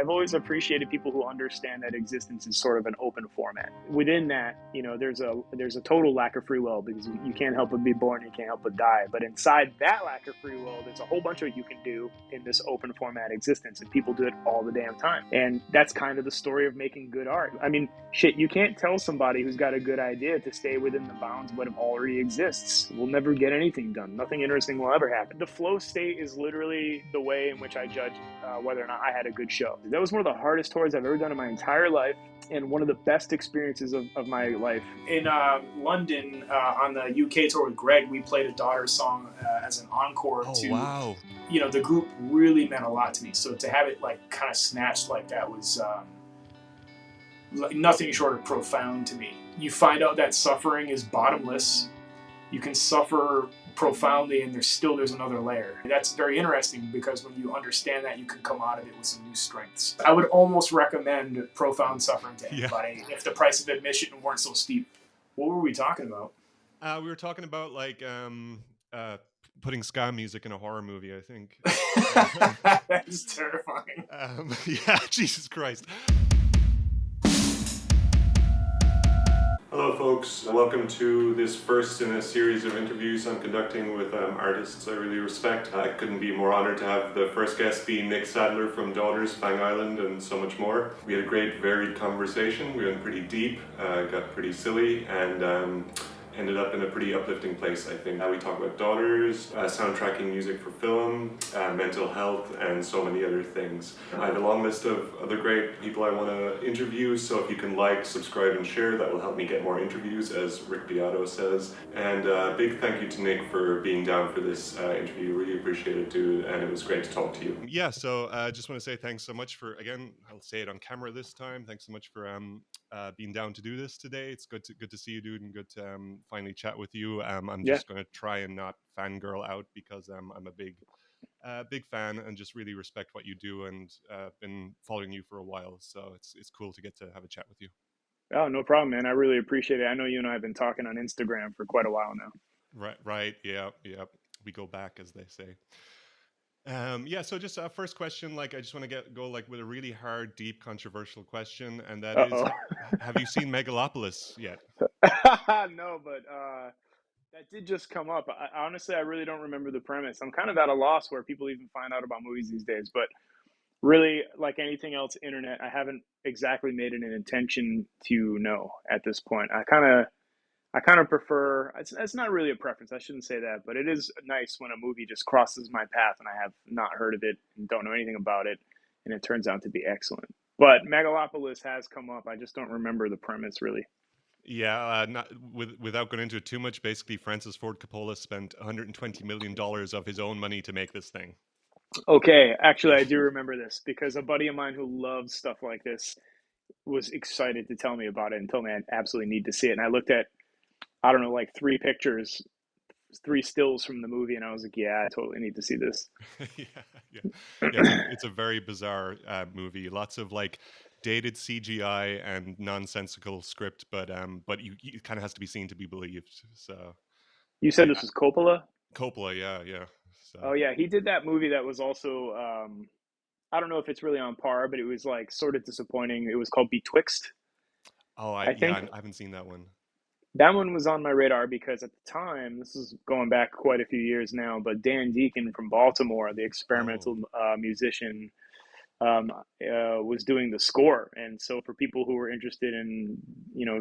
I've always appreciated people who understand that existence is sort of an open format. Within that, there's a total lack of free will, because you can't help but be born, you can't help but die. But inside that lack of free will, there's a whole bunch of what you can do in this open format existence, and people do it all the damn time. And that's kind of the story of making good art. I mean, shit, you can't tell somebody who's got a good idea to stay within the bounds of what already exists. We'll never get anything done. Nothing interesting will ever happen. The flow state is literally the way in which I judge whether or not I had a good show. That was one of the hardest tours I've ever done in my entire life, and one of the best experiences of my life. In London, on the UK tour with Greg, we played a Daughter song as an encore. Wow. The group really meant a lot to me. So to have it like kind of snatched like that was nothing short of profound to me. You find out that suffering is bottomless. You can suffer profoundly, and there's another layer. That's very interesting, because when you understand that, you can come out of it with some new strengths. I would almost recommend Profound Suffering to anybody if the price of admission weren't so steep. What were we talking about? We were talking about like putting ska music in a horror movie, I think. That's terrifying. Yeah, Jesus Christ. Hello folks, welcome to this first in a series of interviews I'm conducting with artists I really respect. I couldn't be more honoured to have the first guest be Nick Sadler from Daughters, Fang Island, and so much more. We had a great varied conversation. We went pretty deep, got pretty silly, and ended up in a pretty uplifting place, I think. We talk about Daughters, soundtracking music for film, mental health, and so many other things. I have a long list of other great people I want to interview, so if you can like, subscribe, and share, that will help me get more interviews, as Rick Beato says. And big thank you to Nick for being down for this interview. Really appreciate it, dude, and it was great to talk to you. Yeah, so I just want to say thanks so much for, again, I'll say it on camera this time, thanks so much for being down to do this today. It's good to see you, dude, and good to finally chat with you. I'm just going to try and not fangirl out, because I'm a big fan and just really respect what you do, and been following you for a while, so it's cool to get to have a chat with you. Oh, no problem, man. I really appreciate it. I know you and I have been talking on Instagram for quite a while now. Right. Yeah. We go back, as they say. So just first question, like I just want to go like with a really hard, deep, controversial question, and that is, have you seen Megalopolis yet? No, but that did just come up. Honestly, I really don't remember the premise. I'm kind of at a loss where people even find out about movies these days, but really, like anything else internet, I haven't exactly made it an intention to know at this point. I kind of prefer, it's not really a preference, I shouldn't say that, but it is nice when a movie just crosses my path and I have not heard of it and don't know anything about it, and it turns out to be excellent. But Megalopolis has come up. I just don't remember the premise really. Yeah, not without going into it too much. Basically, Francis Ford Coppola spent $120 million of his own money to make this thing. Okay, actually, I do remember this, because a buddy of mine who loves stuff like this was excited to tell me about it and told me I absolutely need to see it. And I looked at, I don't know, like 3 pictures, 3 stills from the movie, and I was like, yeah, I totally need to see this. It's a very bizarre movie. Lots of like dated CGI and nonsensical script, but it kind of has to be seen to be believed. So you said this was Coppola? Coppola, yeah. So. Oh yeah, he did that movie that was also I don't know if it's really on par, but it was like sort of disappointing. It was called Betwixt. Oh, I haven't seen that one. That one was on my radar because at the time, this is going back quite a few years now, but Dan Deacon from Baltimore, the experimental musician, was doing the score. And so for people who were interested in,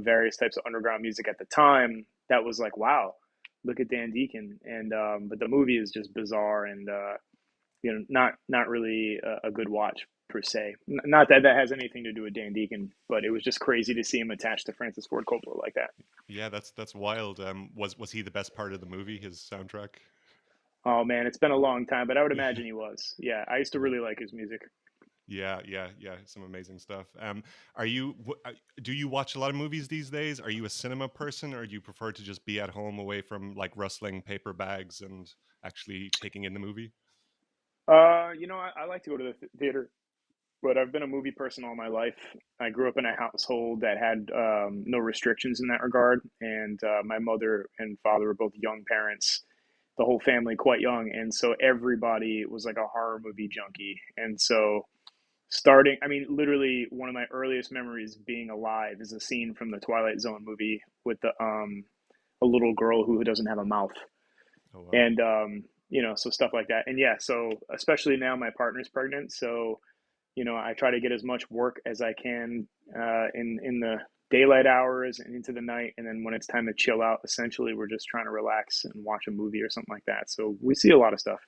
various types of underground music at the time, that was like, wow, look at Dan Deacon. And but the movie is just bizarre and not really a good watch per se. Not that that has anything to do with Dan Deacon, but it was just crazy to see him attached to Francis Ford Coppola like that. Yeah, that's wild. Was he the best part of the movie, his soundtrack? Oh man, it's been a long time, but I would imagine he was. Yeah, I used to really like his music. Yeah, some amazing stuff. Do you watch a lot of movies these days? Are you a cinema person, or do you prefer to just be at home away from like rustling paper bags and actually taking in the movie? I like to go to the theater, but I've been a movie person all my life. I grew up in a household that had no restrictions in that regard, and my mother and father were both young parents, the whole family quite young, and so everybody was like a horror movie junkie. And so starting, I mean, literally one of my earliest memories being alive is a scene from the Twilight Zone movie with the a little girl who doesn't have a mouth. Oh wow. And so stuff like that. And yeah, so especially now my partner's pregnant, so I try to get as much work as I can in the daylight hours and into the night, and then when it's time to chill out, essentially we're just trying to relax and watch a movie or something like that. So we see a lot of stuff.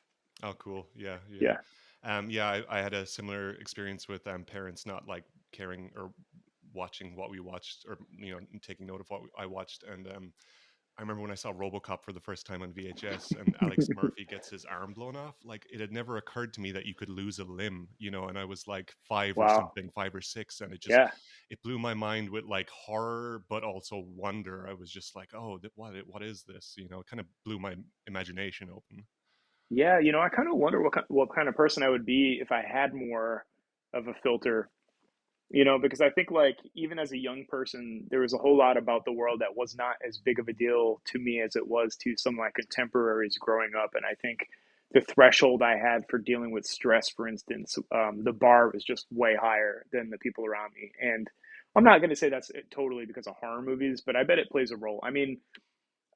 Oh, cool. Yeah, yeah. Yeah. Yeah, I had a similar experience with parents not like caring or watching what we watched, or taking note of what I watched. And I remember when I saw RoboCop for the first time on VHS, and Alex Murphy gets his arm blown off. Like, it had never occurred to me that you could lose a limb, and I was like five or Wow. something, 5 or 6, and Yeah. it blew my mind with like horror, but also wonder. I was just like, oh, what is this? It kind of blew my imagination open. Yeah, I kind of wonder what kind of person I would be if I had more of a filter. Because I think, like, even as a young person, there was a whole lot about the world that was not as big of a deal to me as it was to some of my contemporaries growing up. And I think the threshold I had for dealing with stress, for instance, the bar was just way higher than the people around me. And I'm not going to say that's totally because of horror movies, but I bet it plays a role. I mean,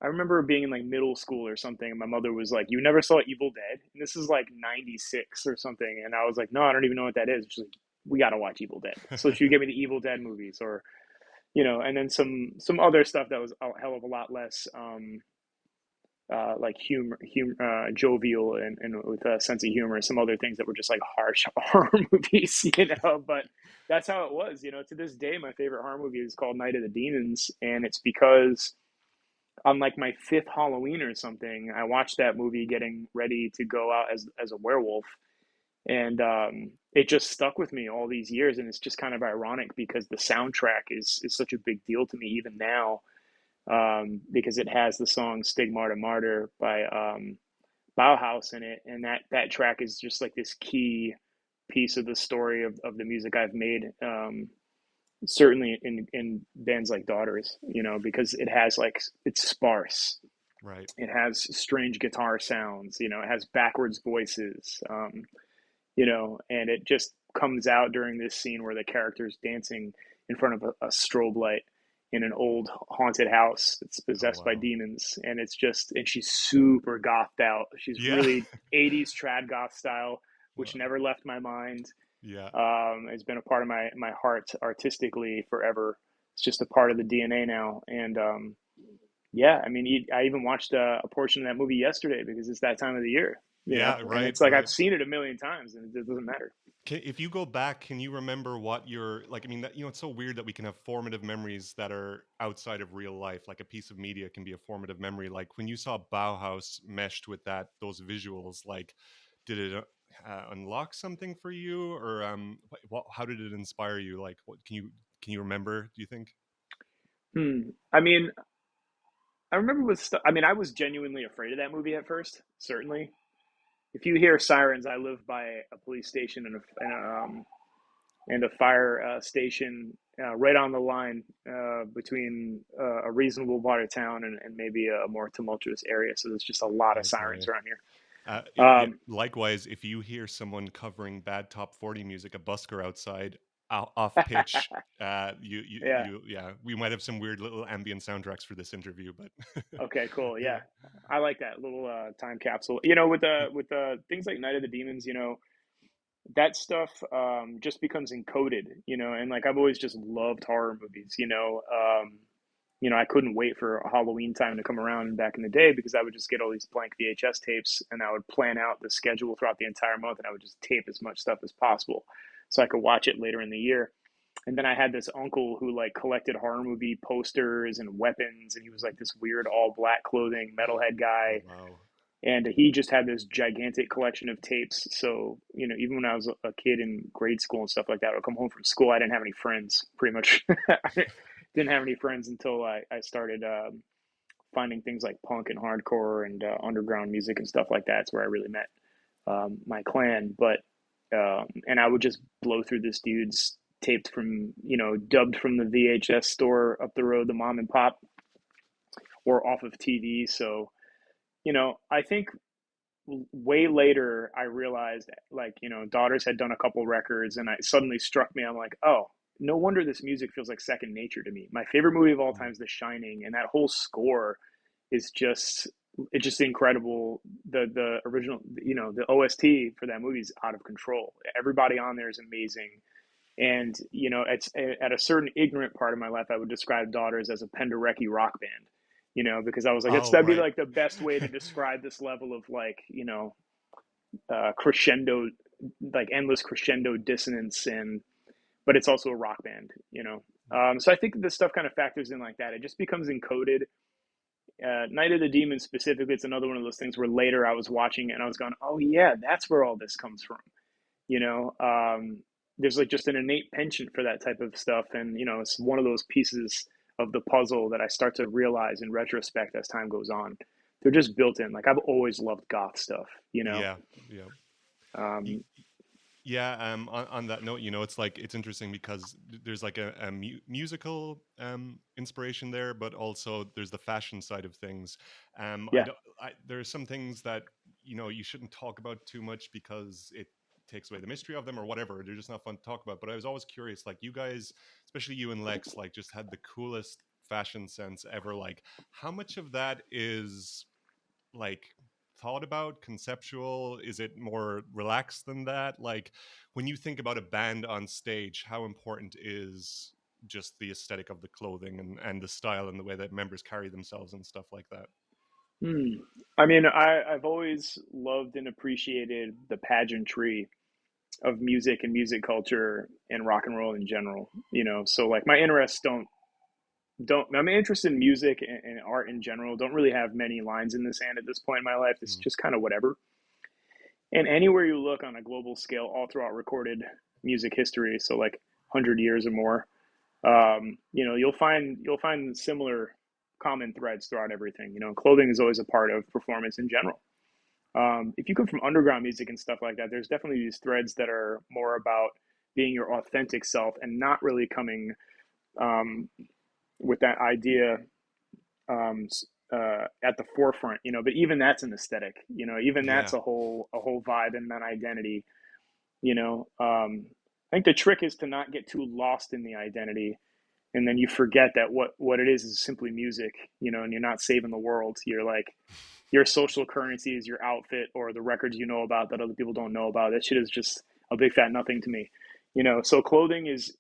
I remember being in like middle school or something, and my mother was like, "You never saw Evil Dead?" And this is like '96 or something, and I was like, "No, I don't even know what that is." She's like, "We got to watch Evil Dead." So she would give me the Evil Dead movies, or and then some other stuff that was a hell of a lot less like jovial and with a sense of humor. Some other things that were just like harsh horror movies, But that's how it was. To this day, my favorite horror movie is called Night of the Demons, and it's because on like my fifth Halloween or something, I watched that movie getting ready to go out as a werewolf, and it just stuck with me all these years. And it's just kind of ironic because the soundtrack is such a big deal to me even now, because it has the song "Stigmata Martyr" by Bauhaus in it, and that track is just like this key piece of the story of the music I've made. Certainly in bands like Daughters, because it has like, it's sparse. Right. It has strange guitar sounds, it has backwards voices, and it just comes out during this scene where the character's dancing in front of a strobe light in an old haunted house that's Oh possessed by wow. demons. And she's super gothed out. She's Yeah. really 80s trad goth style, which Wow. never left my mind. Yeah. It's been a part of my heart artistically forever. It's just a part of the DNA now. And yeah, I mean, I even watched a portion of that movie yesterday because it's that time of the year, Yeah. and Right. it's like Right. I've seen it a million times and it doesn't matter. If you go back, can you remember what your like? I mean, that it's so weird that we can have formative memories that are outside of real life. Like a piece of media can be a formative memory. Like when you saw Bauhaus meshed with those visuals, like did it unlock something for you, or how did it inspire you? Like, what can you remember? Do you think? I mean, I remember I mean, I was genuinely afraid of that movie at first, certainly. If you hear sirens, I live by a police station and a fire station right on the line between a reasonable part of town and maybe a more tumultuous area. So there's just a lot of sirens Okay. around here. Yeah, likewise, if you hear someone covering bad top 40 music, a busker outside, off pitch, Yeah. yeah, we might have some weird little ambient soundtracks for this interview, but Okay, cool. yeah, Yeah. I like that little time capsule. With the things like Night of the Demons, that stuff just becomes encoded, and like I've always just loved horror movies, I couldn't wait for Halloween time to come around back in the day because I would just get all these blank VHS tapes and I would plan out the schedule throughout the entire month and I would just tape as much stuff as possible so I could watch it later in the year. And then I had this uncle who like collected horror movie posters and weapons, and he was like this weird all black clothing metalhead oh guy, wow, and he just had this gigantic collection of tapes. So even when I was a kid in grade school and stuff like that, I would come home from school, I didn't have any friends, pretty much. I didn't have any friends until I started finding things like punk and hardcore and underground music and stuff like that. It's where I really met my clan. But and I would just blow through this dude's taped from dubbed from the VHS store up the road, the mom and pop, or off of TV. So I think way later I realized, like, Daughters had done a couple records, and it suddenly struck me. I'm like, oh, no wonder this music feels like second nature to me. My favorite movie of all time is The Shining, and that whole score is just incredible. The original, the OST for that movie is out of control. Everybody on there is amazing. And, it's at a certain ignorant part of my life, I would describe Daughters as a Penderecki rock band, because I was like, Oh, that'd be right. like the best way to describe this level of, like, crescendo, like endless crescendo dissonance. But it's also a rock band. So I think this stuff kind of factors in like that. It just becomes encoded. Night of the Demon specifically, it's another one of those things where later I was watching it and I was going, oh yeah, that's where all this comes from. There's like just an innate penchant for that type of stuff. And, it's one of those pieces of the puzzle that I start to realize in retrospect as time goes on. They're just built in. Like, I've always loved goth stuff, Yeah, yeah. Um, Yeah, on that note, it's interesting because there's like a musical inspiration there, but also there's the fashion side of things. yeah. There are some things that you shouldn't talk about too much because it takes away the mystery of them or whatever. They're just not fun to talk about. But I was always curious, like, you guys, especially you and Lex, like, just had the coolest fashion sense ever. Like, how much of that is like thought about, conceptual? Is it more relaxed than that? Like, when you think about a band on stage, how important is just the aesthetic of the clothing and the style and the way that members carry themselves and stuff like that? I mean, I've always loved and appreciated the pageantry of music and music culture and rock and roll in general. So like my interests don't I'm interested in music and art in general. Don't really have many lines in the sand at this point in my life. It's just kind of whatever. And anywhere you look on a global scale, all throughout recorded music history, so like 100 years or more, you'll find similar common threads throughout everything. Clothing is always a part of performance in general. If you come from underground music and stuff like that, there's definitely these threads that are more about being your authentic self and not really coming um, with that idea at the forefront. But even that's an aesthetic. Even that's Yeah. a whole vibe and that identity. I think the trick is to not get too lost in the identity, and then you forget that what it is simply music. And you're not saving the world. You're like, your social currency is your outfit or the records you know about that other people don't know about. That shit is just a big fat nothing to me. So clothing is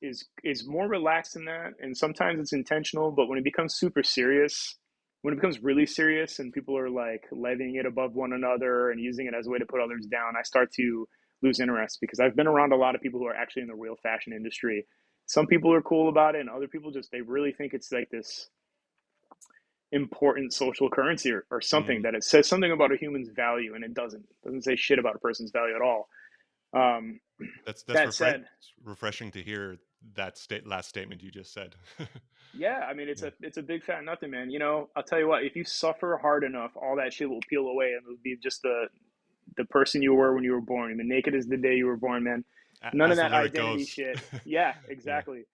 more relaxed than that, and sometimes it's intentional. But when it becomes super serious, when it becomes really serious, and people are like levying it above one another and using it as a way to put others down, I start to lose interest because I've been around a lot of people who are actually in the real fashion industry. Some people are cool about it, and other people just they really think it's like this important social currency or something Mm. that it says something about a human's value, and it doesn't say shit about a person's value at all. um, That's that said, refreshing to hear that last statement you just said. yeah, I mean, it's Yeah. a big fat nothing, man. I'll tell you what, if you suffer hard enough, all that shit will peel away, and it'll be just the person you were when you were born, and the naked is the day you were born, man. None of As the that lyric identity goes. shit. Yeah, Yeah. exactly.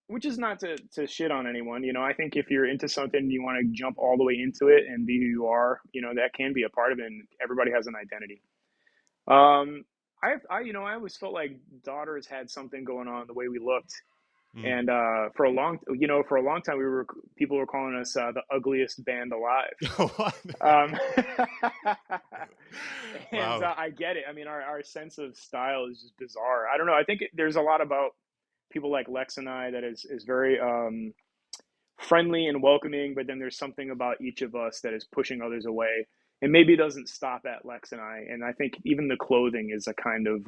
Which is not to shit on anyone. I think if you're into something and you want to jump all the way into it and be who you are, that can be a part of it, and everybody has an identity. Um, I always felt like Daughters had something going on the way we looked. Mm. And for a long time, people were calling us the ugliest band alive. What? Um, and Wow. I get it. I mean, our sense of style is just bizarre. I don't know. I think there's a lot about people like Lex and I that is very friendly and welcoming, but then there's something about each of us that is pushing others away. And maybe it doesn't stop at Lex and I. And I think even the clothing is a kind of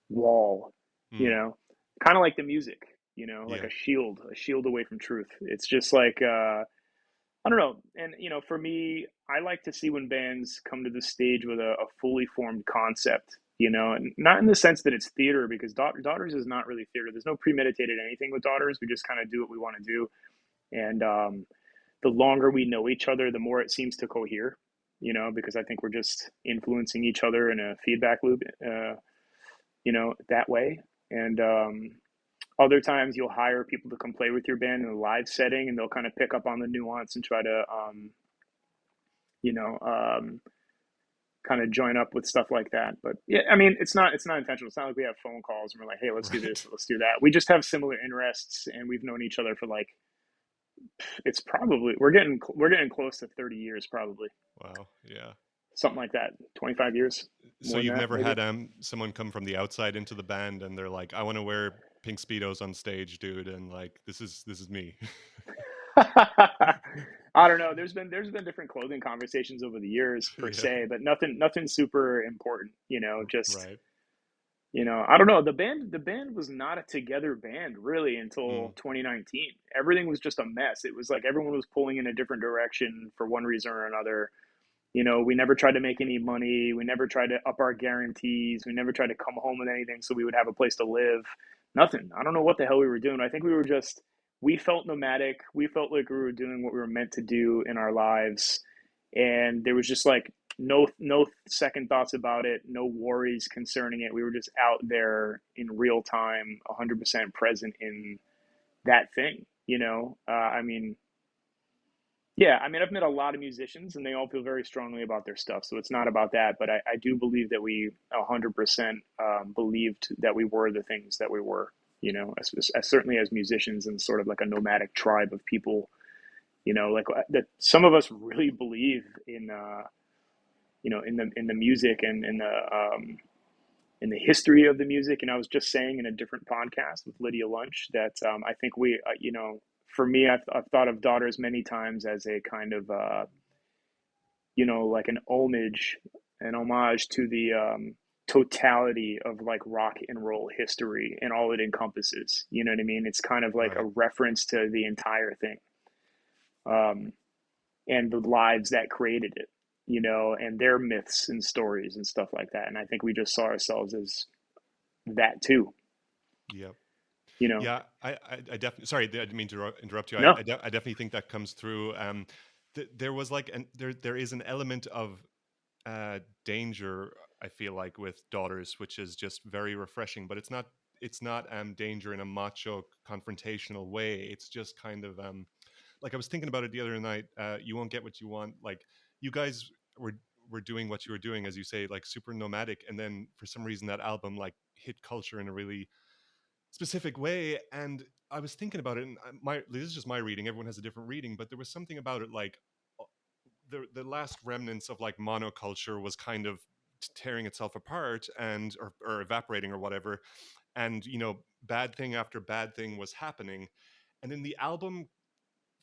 wall, you Mm. know, kind of like the music, like Yeah. a shield away from truth. It's just like, I don't know. And, for me, I like to see when bands come to the stage with a fully formed concept, and not in the sense that it's theater, because Daughters is not really theater. There's no premeditated anything with Daughters. We just kind of do what we want to do. And the longer we know each other, the more it seems to cohere, because I think we're just influencing each other in a feedback loop, that way. And other times you'll hire people to come play with your band in a live setting, and they'll kind of pick up on the nuance and try to, you know, um, kind of join up with stuff like that. But yeah, I mean, it's not intentional. It's not like we have phone calls and we're like, hey, let's do this, let's do that. We just have similar interests, and we've known each other for like, it's probably we're getting close to 30 years, probably. Wow. Yeah. Something like that. 25 years. So you've never had someone come from the outside into the band and they're like, I want to wear pink Speedos on stage, dude, and like this is me. I don't know. There's been different clothing conversations over the years per se, but nothing super important, you know, just right. You know, I don't know. The band was not a together band really until 2019. Everything was just a mess. It was like everyone was pulling in a different direction for one reason or another. You know, we never tried to make any money. We never tried to up our guarantees. We never tried to come home with anything so we would have a place to live. Nothing. I don't know what the hell we were doing. I think we felt nomadic. We felt like we were doing what we were meant to do in our lives. And there was just like no second thoughts about it, no worries concerning it. We were just out there in real time, 100% present in that thing, you know? I mean, I've met a lot of musicians and they all feel very strongly about their stuff. So it's not about that, but I do believe that we 100% believed that we were the things that we were, you know, as certainly as musicians and sort of like a nomadic tribe of people, you know, like that some of us really believe in, you know, in the music and in the history of the music. And I was just saying in a different podcast with Lydia Lunch that I think we, you know, for me, I've thought of Daughters many times as a kind of, you know, like an homage to the totality of like rock and roll history and all it encompasses. You know what I mean? It's kind of like a reference to the entire thing, and the lives that created it, you know, and their myths and stories and stuff like that. And I think we just saw ourselves as that too. Yeah. You know? Yeah, I definitely. Sorry, I didn't mean to interrupt you. No. I definitely think that comes through. There was like, there is an element of danger. I feel like with Daughters, which is just very refreshing. But it's not. Danger in a macho confrontational way. It's just kind of like I was thinking about it the other night. You won't get what you want. Like you guys were doing what you were doing, as you say, like super nomadic, and then for some reason that album like hit culture in a really specific way. And I was thinking about it, and this is just my reading, everyone has a different reading, but there was something about it like the last remnants of like monoculture was kind of tearing itself apart and or evaporating or whatever, and you know, bad thing after bad thing was happening. And then the album,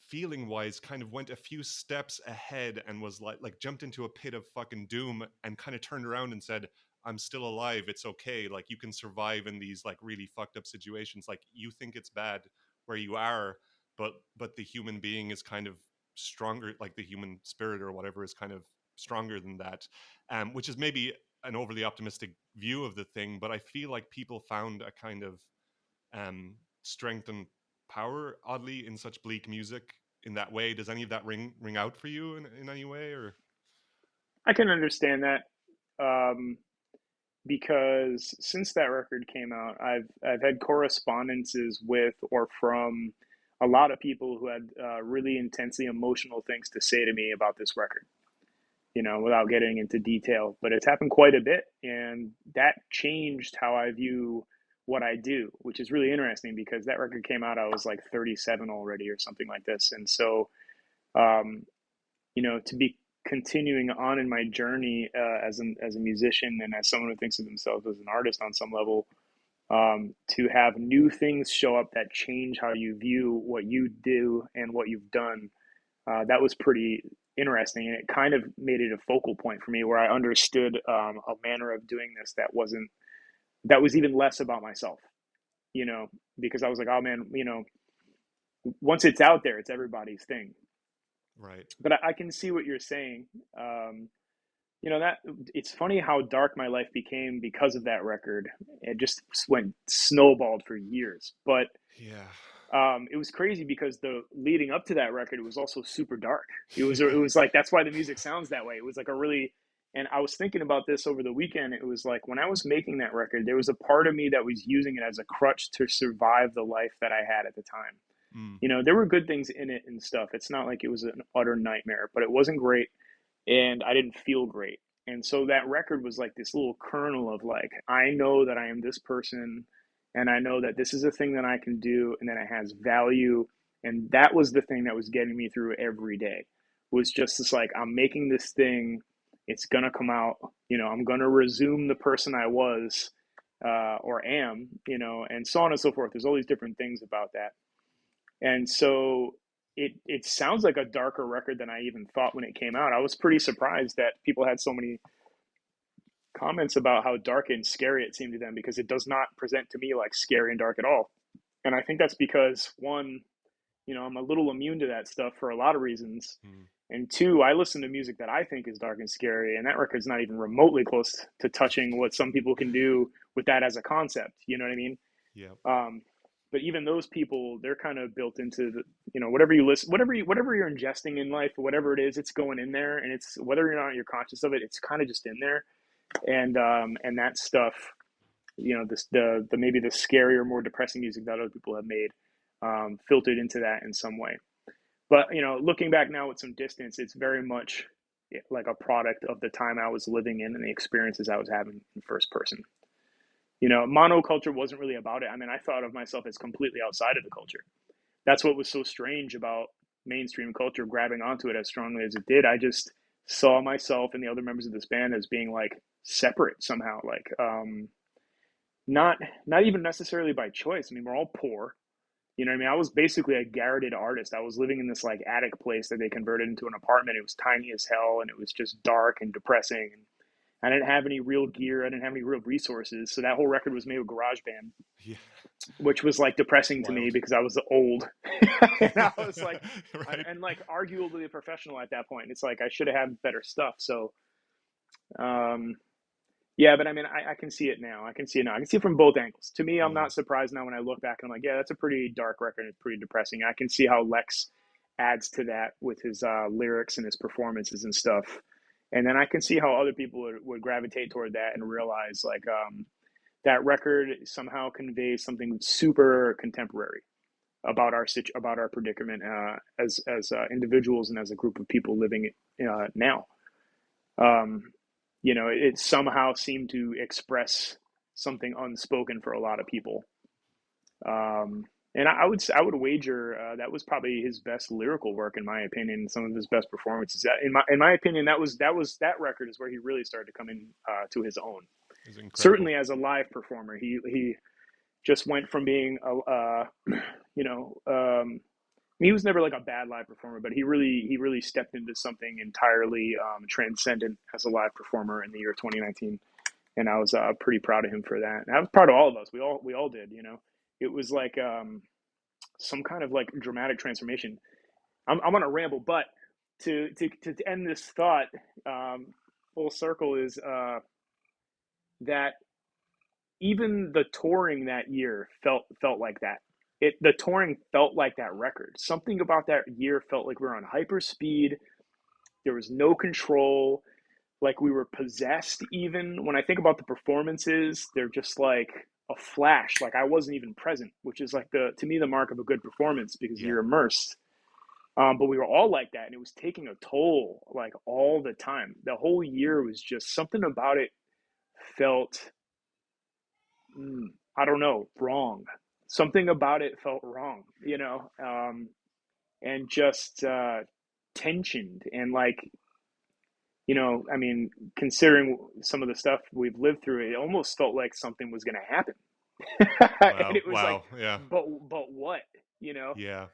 feeling wise, kind of went a few steps ahead and was like jumped into a pit of fucking doom and kind of turned around and said, I'm still alive, it's okay, like you can survive in these like really fucked up situations. Like you think it's bad where you are, but the human being is kind of stronger, like the human spirit or whatever is kind of stronger than that, which is maybe an overly optimistic view of the thing, but I feel like people found a kind of strength and power oddly in such bleak music in that way. Does any of that ring out for you in any way? Or I can understand that, because since that record came out, I've had correspondences with or from a lot of people who had really intensely emotional things to say to me about this record, you know, without getting into detail, but it's happened quite a bit. And that changed how I view what I do, which is really interesting because that record came out, I was like 37 already or something like this. And so, you know, to be continuing on in my journey as a musician and as someone who thinks of themselves as an artist on some level, to have new things show up that change how you view what you do and what you've done, that was pretty interesting. And it kind of made it a focal point for me where I understood a manner of doing this that was even less about myself, you know, because I was like, oh man, you know, once it's out there, it's everybody's thing. right. But I can see what you're saying. You know, that it's funny how dark my life became because of that record. It just went snowballed for years. But it was crazy because the leading up to that record, it was also super dark. It was like, that's why the music sounds that way. It was like a really, and I was thinking about this over the weekend. It was like when I was making that record, there was a part of me that was using it as a crutch to survive the life that I had at the time. You know, there were good things in it and stuff. It's not like it was an utter nightmare, but it wasn't great. And I didn't feel great. And so that record was like this little kernel of like, I know that I am this person, and I know that this is a thing that I can do, and that it has value. And that was the thing that was getting me through every day, was just this like, I'm making this thing, it's gonna come out, I'm gonna resume the person I was, or am, and so on and so forth. There's all these different things about that. And so it sounds like a darker record than I even thought when it came out. I was pretty surprised that people had so many comments about how dark and scary it seemed to them, because it does not present to me like scary and dark at all. And I think that's because, one, I'm a little immune to that stuff for a lot of reasons. And two, I listen to music that I think is dark and scary, and that record's not even remotely close to touching what some people can do with that as a concept. You know what I mean? Yeah. But even those people, they're kind of built into the, whatever you listen, whatever you're ingesting in life, whatever it is, it's going in there, and it's, whether or not you're conscious of it, it's kind of just in there. And that stuff, the maybe the scarier, more depressing music that other people have made, filtered into that in some way. But looking back now with some distance, it's very much like a product of the time I was living in and the experiences I was having in first person. Monoculture wasn't really about it. I mean, I thought of myself as completely outside of the culture. That's what was so strange about mainstream culture grabbing onto it as strongly as it did. I just saw myself and the other members of this band as being like separate somehow, like not even necessarily by choice. I mean, we're all poor. You know what I mean? I was basically a garroted artist. I was living in this like attic place that they converted into an apartment. It was tiny as hell, and it was just dark and depressing. I didn't have any real gear. I didn't have any real resources. So that whole record was made with GarageBand, which was like depressing to me because I was old. And I was like, right. and like arguably a professional at that point. It's like, I should have had better stuff. So, yeah, but I mean, I can see it now. I can see it now. I can see it from both angles. To me, I'm not surprised now when I look back and I'm like, yeah, that's a pretty dark record. It's pretty depressing. I can see how Lex adds to that with his lyrics and his performances and stuff. And then I can see how other people would gravitate toward that and realize like that record somehow conveys something super contemporary about our predicament as individuals and as a group of people living now. It somehow seemed to express something unspoken for a lot of people. And I would wager that was probably his best lyrical work, in my opinion. Some of his best performances. In my opinion, that record is where he really started to come in to his own. Certainly as a live performer, he just went from being he was never like a bad live performer, but he really stepped into something entirely transcendent as a live performer in the year 2019, and I was pretty proud of him for that. And I was proud of all of us. We all did. It was like some kind of like dramatic transformation. I'm on a ramble, but to end this thought, full circle, is that even the touring that year felt like that. The touring felt like that record. Something about that year felt like we were on hyper speed. There was no control. Like we were possessed. Even when I think about the performances, they're just like a flash. Like I wasn't even present, which is like to me the mark of a good performance, because you're immersed. But we were all like that, and it was taking a toll like all the time. The whole year was just something about it felt, I don't know, wrong. Something about it felt wrong, and just tensioned. And like, I mean, considering some of the stuff we've lived through, it almost felt like something was going to happen. And it was but what, Yeah.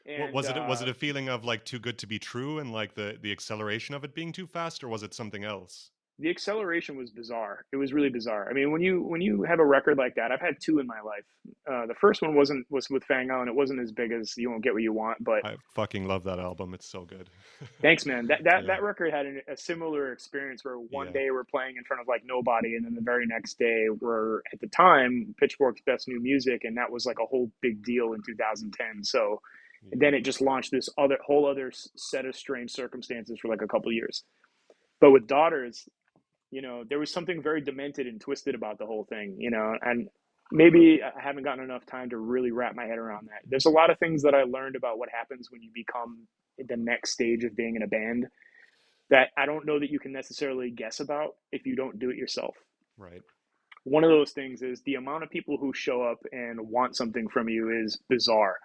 And was it a feeling of like too good to be true, and like the acceleration of it being too fast, or was it something else? The acceleration was bizarre. It was really bizarre. I mean, when you have a record like that, I've had two in my life. The first one was with Fang Island. It wasn't as big as You Won't Get What You Want, but I fucking love that album. It's so good. Thanks, man. That record had a similar experience where one day we're playing in front of like nobody, and then the very next day we're, at the time, Pitchfork's Best New Music, and that was like a whole big deal in 2010. So then it just launched this whole other set of strange circumstances for like a couple of years. But with Daughters, there was something very demented and twisted about the whole thing, and maybe I haven't gotten enough time to really wrap my head around that. There's a lot of things that I learned about what happens when you become the next stage of being in a band that I don't know that you can necessarily guess about if you don't do it yourself. Right. One of those things is the amount of people who show up and want something from you is bizarre.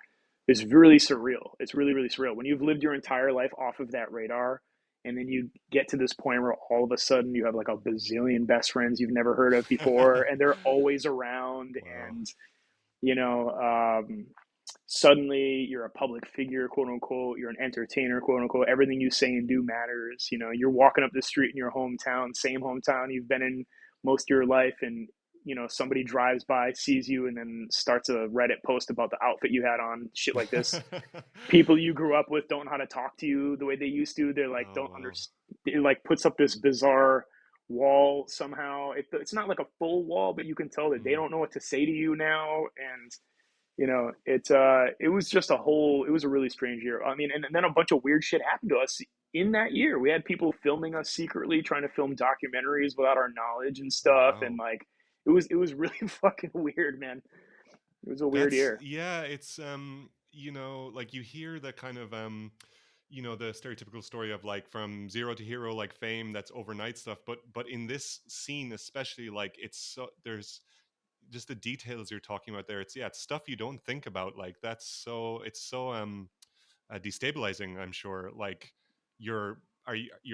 It's really surreal. It's really, really surreal. When you've lived your entire life off of that radar, and then you get to this point where all of a sudden you have like a bazillion best friends you've never heard of before, and they're always around, Wow. and you know, suddenly you're a public figure, quote unquote. You're an entertainer, quote unquote. Everything you say and do matters. You know, you're walking up the street in your hometown, same hometown you've been in most of your life, and somebody drives by, sees you, and then starts a Reddit post about the outfit you had on, shit like this. People you grew up with don't know how to talk to you the way they used to. They're like, Oh don't wow. understand. It like puts up this bizarre wall somehow. It's not like a full wall, but you can tell that they Mm. don't know what to say to you now. And it was just it was a really strange year. I mean, and then a bunch of weird shit happened to us in that year. We had people filming us secretly, trying to film documentaries without our knowledge and Oh stuff. And wow. like, it was really fucking weird, man. It was a weird That's year. yeah, it's like you hear the kind of the stereotypical story of like from zero to hero, like fame, that's overnight stuff, but in this scene especially, like it's so there's just the details you're talking about there. It's stuff you don't think about. Like that's so it's so destabilizing, I'm sure. Like you're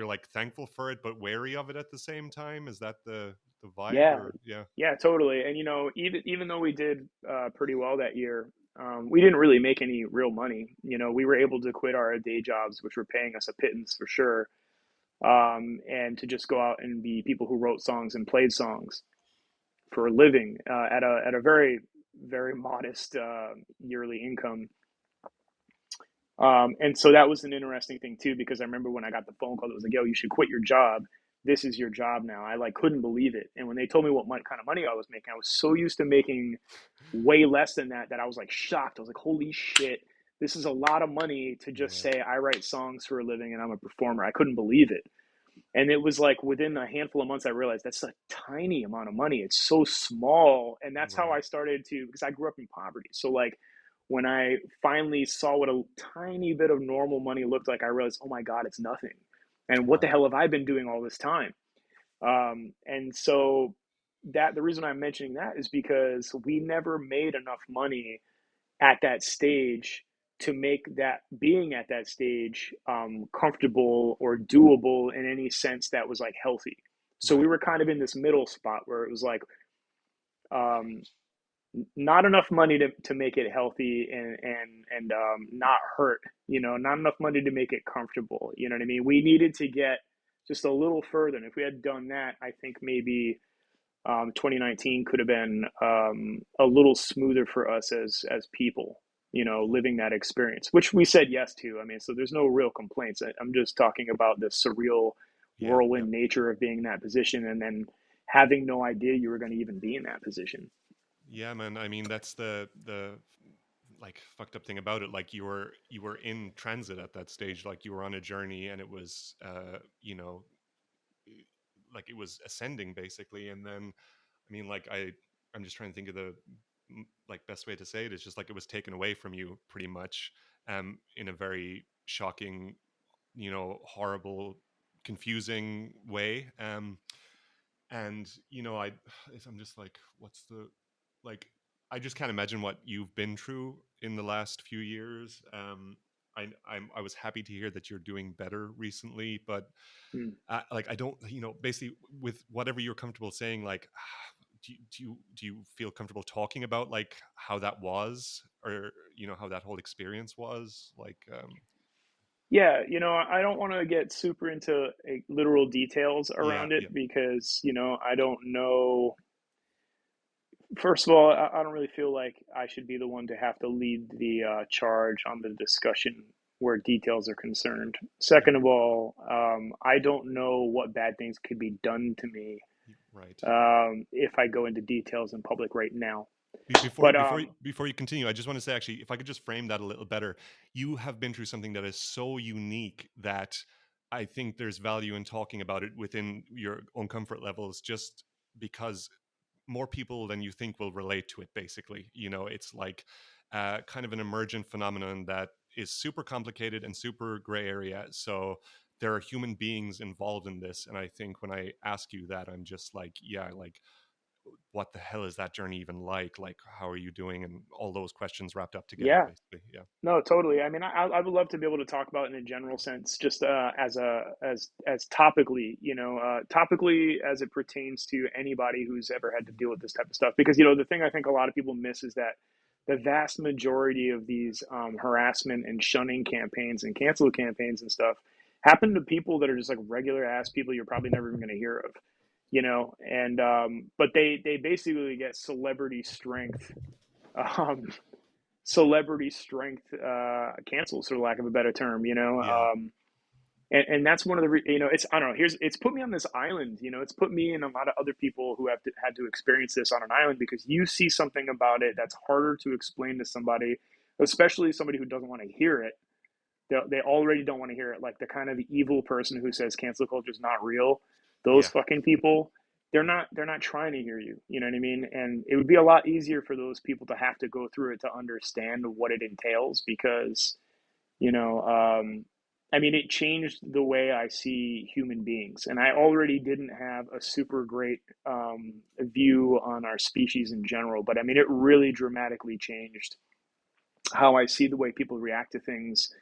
like thankful for it but wary of it at the same time. Is that the vibe? Yeah, Or yeah. yeah, totally. And even though we did pretty well that year, we didn't really make any real money. We were able to quit our day jobs, which were paying us a pittance for sure, and to just go out and be people who wrote songs and played songs for a living at a very very modest yearly income. And so that was an interesting thing too, because I remember when I got the phone call that was like, "Yo, you should quit your job. This is your job now." I like couldn't believe it. And when they told me what kind of money I was making, I was so used to making way less than that I was like shocked. I was like, "Holy shit, this is a lot of money to just Yeah. say I write songs for a living and I'm a performer." I couldn't believe it. And it was like within a handful of months, I realized that's a tiny amount of money. It's so small. And that's how I Right. started to, because I grew up in poverty. So, like, when I finally saw what a tiny bit of normal money looked like, I realized, oh my God, it's nothing. And what the Right. hell have I been doing all this time? And so, the reason I'm mentioning that is because we never made enough money at that stage to make that being at that stage comfortable or doable in any sense that was like healthy. So we Right. were kind of in this middle spot where it was like um, not enough money to make it healthy and not hurt, not enough money to make it comfortable. You know what I mean? We needed to get just a little further. And if we had done that, I think maybe 2019 could have been a little smoother for us as people, living that experience, which we said yes to. I mean, so there's no real complaints. I'm just talking about the surreal Yeah. Yeah. whirlwind nature of being in that position and then having no idea you were going to even be in that position. Yeah, man. I mean, that's the like fucked up thing about it. Like you were in transit at that stage. Like you were on a journey, and it was like it was ascending basically. And then, I mean, like I'm just trying to think of the like best way to say it. It's just like it was taken away from you pretty much, in a very shocking, horrible, confusing way. And I'm just like, what's the like I just can't imagine what you've been through in the last few years. I was happy to hear that you're doing better recently, but Mm. like I don't, basically with whatever you're comfortable saying, like do you feel comfortable talking about like how that was, or how that whole experience was like? Yeah, I don't want to get super into literal details Yeah, around it yeah, because, I don't know. First of all, I don't really feel like I should be the one to have to lead the charge on the discussion where details are concerned. yeah, Second of all, I don't know what bad things could be done to me right. if I go into details in public right now. Before But before you continue, I just want to say, actually, if I could just frame that a little better, you have been through something that is so unique that I think there's value in talking about it within your own comfort levels, just because more people than you think will relate to it. Basically, it's like kind of an emergent phenomenon that is super complicated and super gray area. So there are human beings involved in this. And I think when I ask you that, I'm just like, yeah, like, what the hell is that journey even like? Like, how are you doing? And all those questions wrapped up together, Yeah. basically. Yeah. No, totally. I mean, I would love to be able to talk about it in a general sense, just as topically, topically as it pertains to anybody who's ever had to deal with this type of stuff. Because the thing I think a lot of people miss is that the vast majority of these harassment and shunning campaigns and cancel campaigns and stuff happen to people that are just like regular ass people you're probably never even going to hear of, and but they basically get um, celebrity strength cancels, for lack of a better term, Yeah. and that's one of the it's, I don't know, it's put me on this island. It's put me and a lot of other people who had to experience this on an island, because you see something about it that's harder to explain to somebody, especially somebody who doesn't want to hear it. They already don't want to hear it. Like the kind of the evil person who says cancel culture is not real, those Yeah. fucking people, they're Yeah. not trying to hear you. You know what I mean? And it would be a lot easier for those people to have to go through it to understand what it entails, because you know, I mean, it changed the way I see human beings. And I already didn't have a super great view on our species in general, but I mean, it really dramatically changed how I see the way people react to things,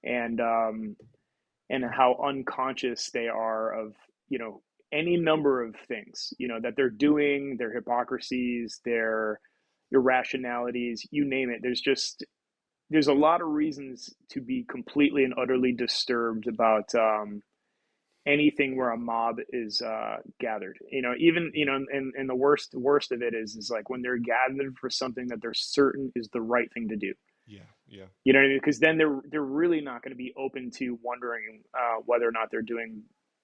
and how unconscious they are of, any number of things, that they're doing, their hypocrisies, their irrationalities, you name it. There's a lot of reasons to be completely and utterly disturbed about anything where a mob is gathered. Even and the worst of it is like when they're gathered for something that they're certain is the right thing to do. Yeah. Yeah. You know what I mean? Because then they're really not going to be open to wondering whether or not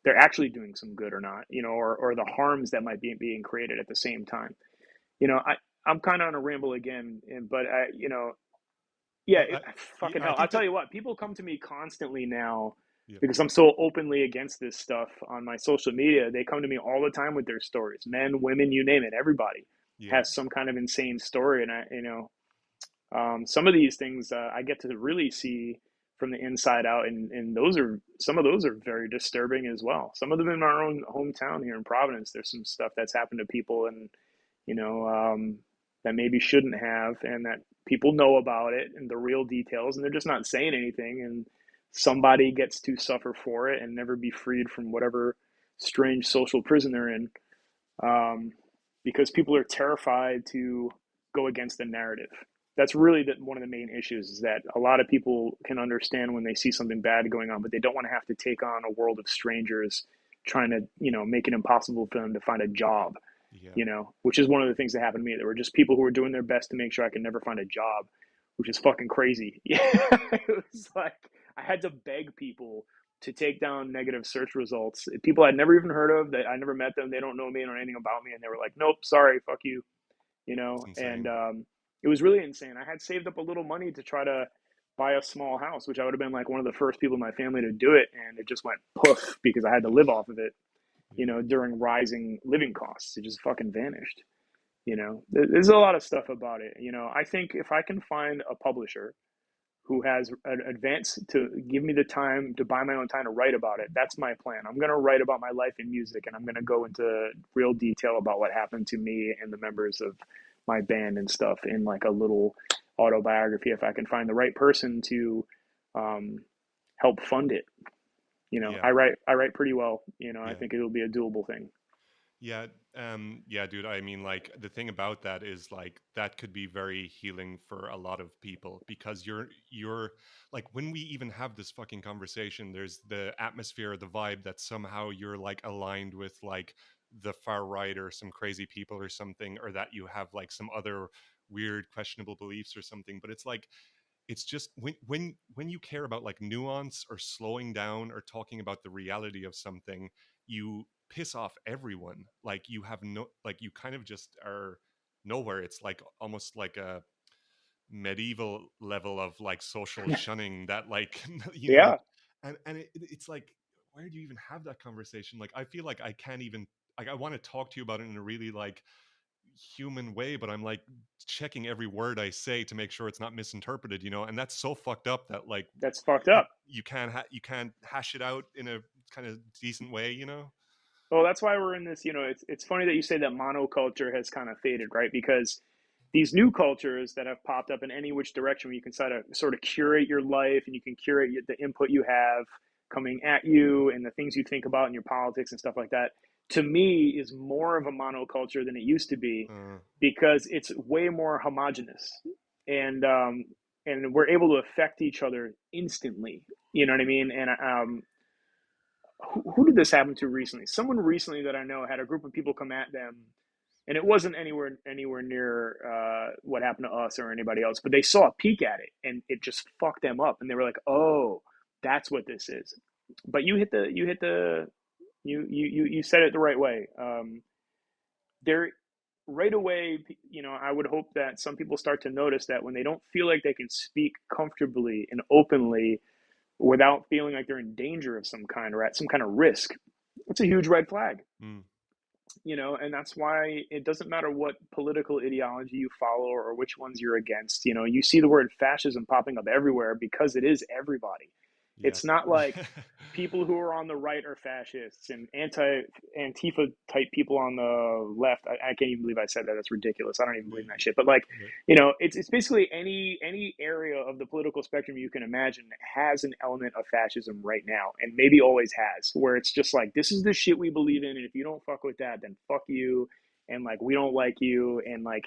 they're actually doing some good or not. Or the harms that might be being created at the same time. I'm kind of on a ramble again, but yeah, Well, yeah, fucking I hell. I'll think tell that. you what, people come to me constantly now Yeah. because I'm so openly against this stuff on my social media. They come to me all the time with their stories. Men, women, you name it. Everybody Yeah. has some kind of insane story. And some of these things I get to really see from the inside out. And some of those are very disturbing as well. Some of them in our own hometown here in Providence, there's some stuff that's happened to people, and, you know, um, that maybe shouldn't have, and that people know about it and the real details, and they're just not saying anything. And somebody gets to suffer for it and never be freed from whatever strange social prison they're in, um, because people are terrified to go against the narrative. That's really one of the main issues, is that a lot of people can understand when they see something bad going on, but they don't want to have to take on a world of strangers trying to, make it impossible for them to find a job, Yeah. which is one of the things that happened to me. There were just people who were doing their best to make sure I could never find a job, which is fucking crazy. It was like I had to beg people to take down negative search results. People I'd never even heard of, that I never met them, they don't know me or anything about me, and they were like, "Nope, sorry, fuck you," It's And insane. it was really insane. I had saved up a little money to try to buy a small house, which I would have been like one of the first people in my family to do it, and it just went poof because I had to Yeah. live off of it. Yeah. During rising living costs, it just fucking vanished. There's a lot of stuff about it. I think if I can find a publisher who has an advance to give me the time to buy my own time to write about it, that's my plan. I'm going to write about my life in music, and I'm going to go into real detail about what happened to me and the members of my band and stuff in like a little autobiography, if I can find the right person to um, help fund it. Yeah. I write pretty well. I Yeah. think it'll be a doable thing. Yeah, yeah, dude. I mean, like, the thing about that is, like, that could be very healing for a lot of people, because you're like, when we even have this fucking conversation, there's the atmosphere, the vibe that somehow you're like aligned with like the far right or some crazy people or something, or that you have like some other weird questionable beliefs or something. But it's like, it's just when you care about like nuance or slowing down or talking about the reality of something, you piss off everyone. Like, you have no, like, you kind of just are nowhere. It's like almost like a medieval level of like social shunning that, like, Yeah. and it's like, where do you even have that conversation? Like, I feel like I can't even, like, I want to talk to you about it in a really like, human way, but I'm like checking every word I say to make sure it's not misinterpreted, you know. And that's so fucked up that like That's fucked up. you can't hash it out in a kind of decent way, you know. Well, that's why we're in this. It's funny that you say that monoculture has kind of faded, right? Because these new cultures that have popped up in any which direction, where you can sort of curate your life and you can curate the input you have coming at you and the things you think about in your politics and stuff like that, to me is more of a monoculture than it used to be, because it's way more homogenous, and and we're able to affect each other instantly. You know what I mean? And who did this happen to recently? Someone recently that I know had a group of people come at them, and it wasn't anywhere near what happened to us or anybody else, but they saw a peek at it, and it just fucked them up, and they were like, "Oh, that's what this is." But you said it the right way. There, right away, I would hope that some people start to notice that when they don't feel like they can speak comfortably and openly without feeling like they're in danger of some kind or at some kind of risk, it's a huge red flag. And that's why it doesn't matter what political ideology you follow or which ones you're against. You see the word fascism popping up everywhere because it is everybody. It's not like people who are on the right are fascists and Antifa type people on the left. I can't even believe I said that. That's ridiculous. I don't even believe in that shit. But like, it's basically any area of the political spectrum you can imagine has an element of fascism right now, and maybe always has, where it's just like, this is the shit we believe in, and if you don't fuck with that, then fuck you, and like, we don't like you, and like,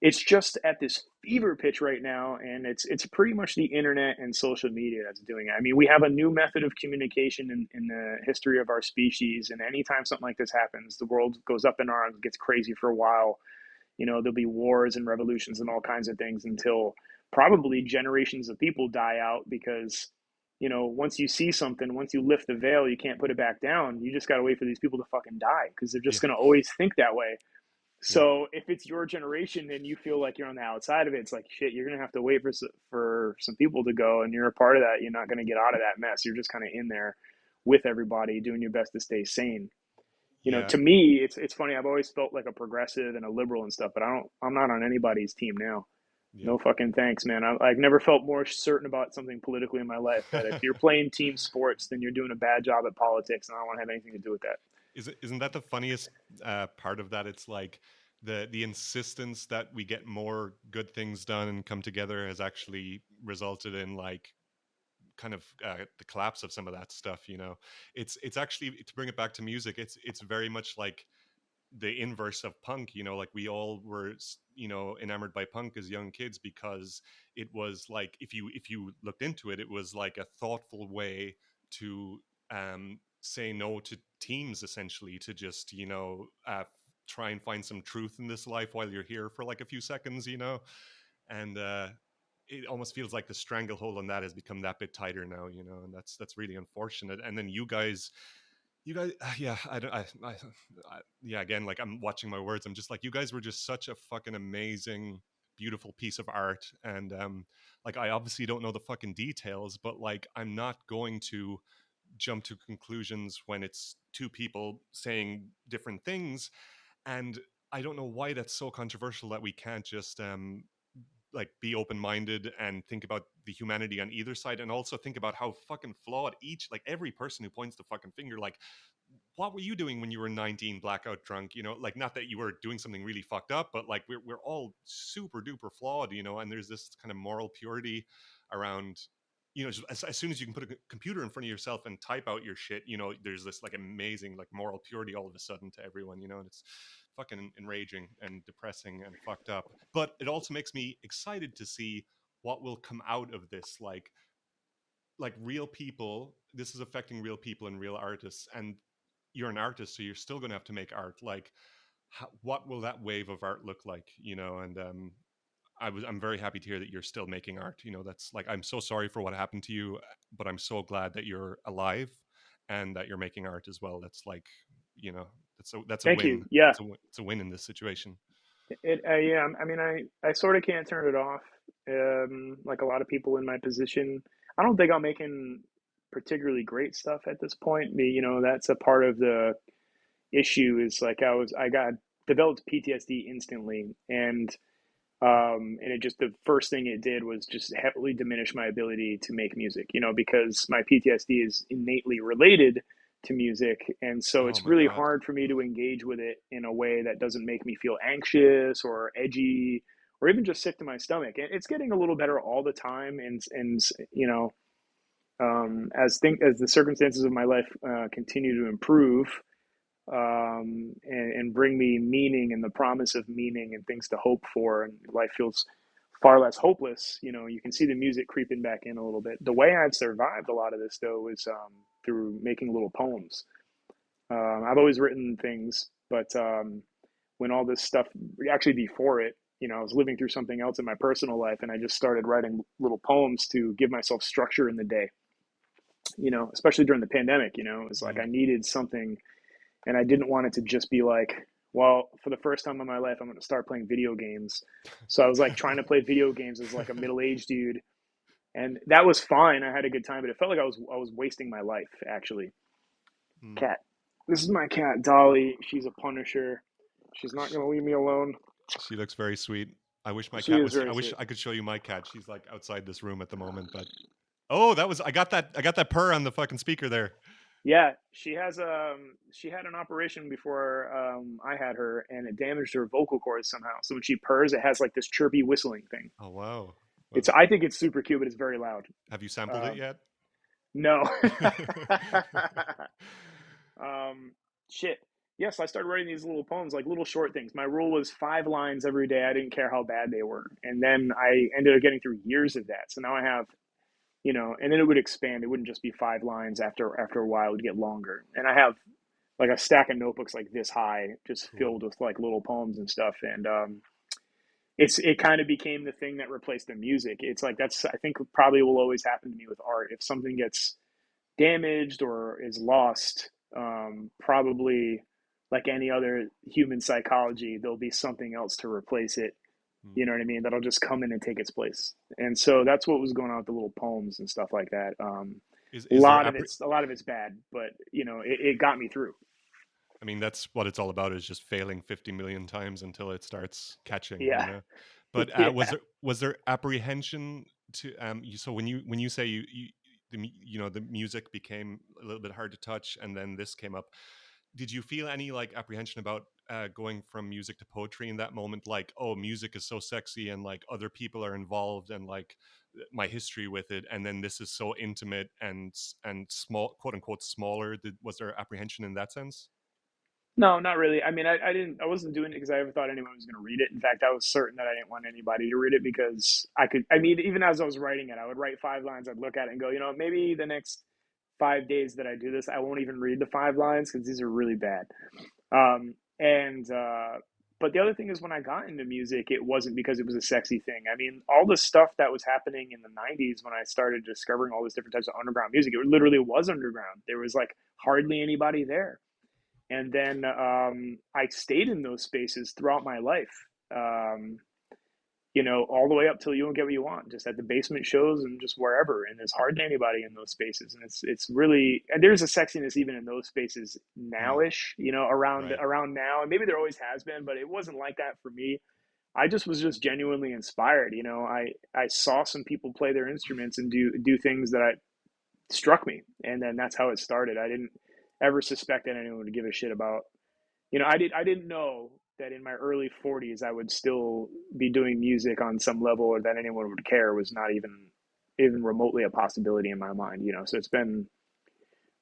it's just at this fever pitch right now, and it's pretty much the internet and social media that's doing it. I mean, we have a new method of communication in the history of our species, and anytime something like this happens, the world goes up in arms, gets crazy for a while. There'll be wars and revolutions and all kinds of things until probably generations of people die out, because once you see something, once you lift the veil, you can't put it back down. You just got to wait for these people to fucking die, because they're just going to always think that way. So if it's your generation and you feel like you're on the outside of it, it's like, shit, you're going to have to wait for some people to go, and you're a part of that. You're not going to get out of that mess. You're just kind of in there with everybody doing your best to stay sane. To me, it's funny. I've always felt like a progressive and a liberal and stuff, but I'm not on anybody's team now. No fucking thanks, man. I've never felt more certain about something politically in my life, that if you're playing team sports, then you're doing a bad job at politics, and I don't want to have anything to do with that. Isn't that the funniest part of that? It's like the insistence that we get more good things done and come together has actually resulted in like kind of the collapse of some of that stuff. It's actually, to bring it back to music, it's very much like the inverse of punk. Like we all were enamored by punk as young kids because it was like, if you looked into it, it was like a thoughtful way to say no to teams, essentially, to just try and find some truth in this life while you're here for like a few seconds, and it almost feels like the stranglehold on that has become that bit tighter now, and that's really unfortunate. And then you guys, yeah, yeah, again, like, I'm watching my words. I'm just like, you guys were just such a fucking amazing, beautiful piece of art. And like, I obviously don't know the fucking details, but like, I'm not going to jump to conclusions when it's two people saying different things. And I don't know why that's so controversial that we can't just like be open-minded and think about the humanity on either side, and also think about how fucking flawed like every person who points the fucking finger, like, what were you doing when you were 19, blackout drunk? Like, not that you were doing something really fucked up, but like, we're all super duper flawed, and there's this kind of moral purity around, just as soon as you can put a computer in front of yourself and type out your shit, there's this like amazing like moral purity all of a sudden to everyone, and it's fucking enraging and depressing and fucked up. But it also makes me excited to see what will come out of this, like real people. This is affecting real people and real artists, and you're an artist, so you're still going to have to make art. Like, what will that wave of art look like, and I'm very happy to hear that you're still making art. That's like, I'm so sorry for what happened to you, but I'm so glad that you're alive and that you're making art as well. That's like, that's a Thank win. you. Yeah. It's a win in this situation. Yeah. I mean, I sort of can't turn it off. Like a lot of people in my position, I don't think I'm making particularly great stuff at this point. That's a part of the issue, is like, I got developed PTSD instantly, and it just, the first thing it did was just heavily diminish my ability to make music, because my PTSD is innately related to music. And so Oh it's my really God. hard for me to engage with it in a way that doesn't make me feel anxious or edgy or even just sick to my stomach. And it's getting a little better all the time. And as the circumstances of my life continue to improve, and bring me meaning and the promise of meaning and things to hope for, and life feels far less hopeless. You can see the music creeping back in a little bit. The way I've survived a lot of this, though, is through making little poems. I've always written things, but when all this stuff, actually before it, I was living through something else in my personal life, and I just started writing little poems to give myself structure in the day. Especially during the pandemic, it was like Mm. I needed something, and I didn't want it to just be like, well, for the first time in my life, I'm going to start playing video games. So I was like trying to play video games as like a middle-aged dude, and that was fine. I had a good time, but it felt like I was wasting my life, actually. Mm. Cat. This is my cat, Dolly. She's a Punisher. She's not going to leave me alone. She looks very sweet. I wish my She cat is was here. I very wish sweet. I could show you my cat. She's like outside this room at the moment, but oh, I got that purr on the fucking speaker there. Yeah, she had an operation before I had her, and it damaged her vocal cords somehow. So when she purrs, it has like this chirpy whistling thing. Oh wow. It's Well, I think it's super cute, but it's very loud. have you sampled it Um, yet? no. um, Shit. Yes, I started writing these little poems, like little short things. My rule was 5 lines every day. I didn't care how bad they were, and then I ended up getting through years of that. So now I have, and then it would expand. It wouldn't just be 5 lines. After a while, it would get longer, and I have like a stack of notebooks like this high, just Cool. filled with like little poems and stuff. And it kind of became the thing that replaced the music. It's like that's, I think, probably will always happen to me with art. If something gets damaged or is lost, probably like any other human psychology, there'll be something else to replace it. Mm. You know what I mean? That'll just come in and take its place. And so that's what was going on with the little poems and stuff like that. A Is there lot of it's bad, but it got me through. I mean, that's what it's all about, is just failing 50 million times until it starts catching, Yeah. But Yeah. was there apprehension to so when you say the music became a little bit hard to touch, and then this came up, did you feel any like apprehension about going from music to poetry in that moment? Like, oh, music is so sexy, and like other people are involved, and like my history with it, and then this is so intimate and small, quote unquote, smaller. Was there apprehension in that sense? No, not really. I mean, I wasn't doing it because I ever thought anyone was going to read it. In fact, I was certain that I didn't want anybody to read it because I mean, even as I was writing it, I would write 5 lines. I'd look at it and go, maybe the next 5 days that I do this, I won't even read the 5 lines because these are really bad. And But the other thing is, when I got into music, it wasn't because it was a sexy thing. I mean, all the stuff that was happening in the 90s when I started discovering all these different types of underground music, it literally was underground. There was like hardly anybody there. And then I stayed in those spaces throughout my life, um, all the way up till You Won't Get What You Want, just at the basement shows and just wherever. And there's hardly anybody in those spaces, and it's really, and there's a sexiness even in those spaces Mm, nowish, around right. now, and maybe there always has been, but it wasn't like that for me. I just was just genuinely inspired. I saw some people play their instruments and do things that struck me, and then that's how it started. I didn't ever suspect that anyone would give a shit about. I didn't know that in my early 40s I would still be doing music on some level, or that anyone would care, was not even remotely a possibility in my mind. So it's been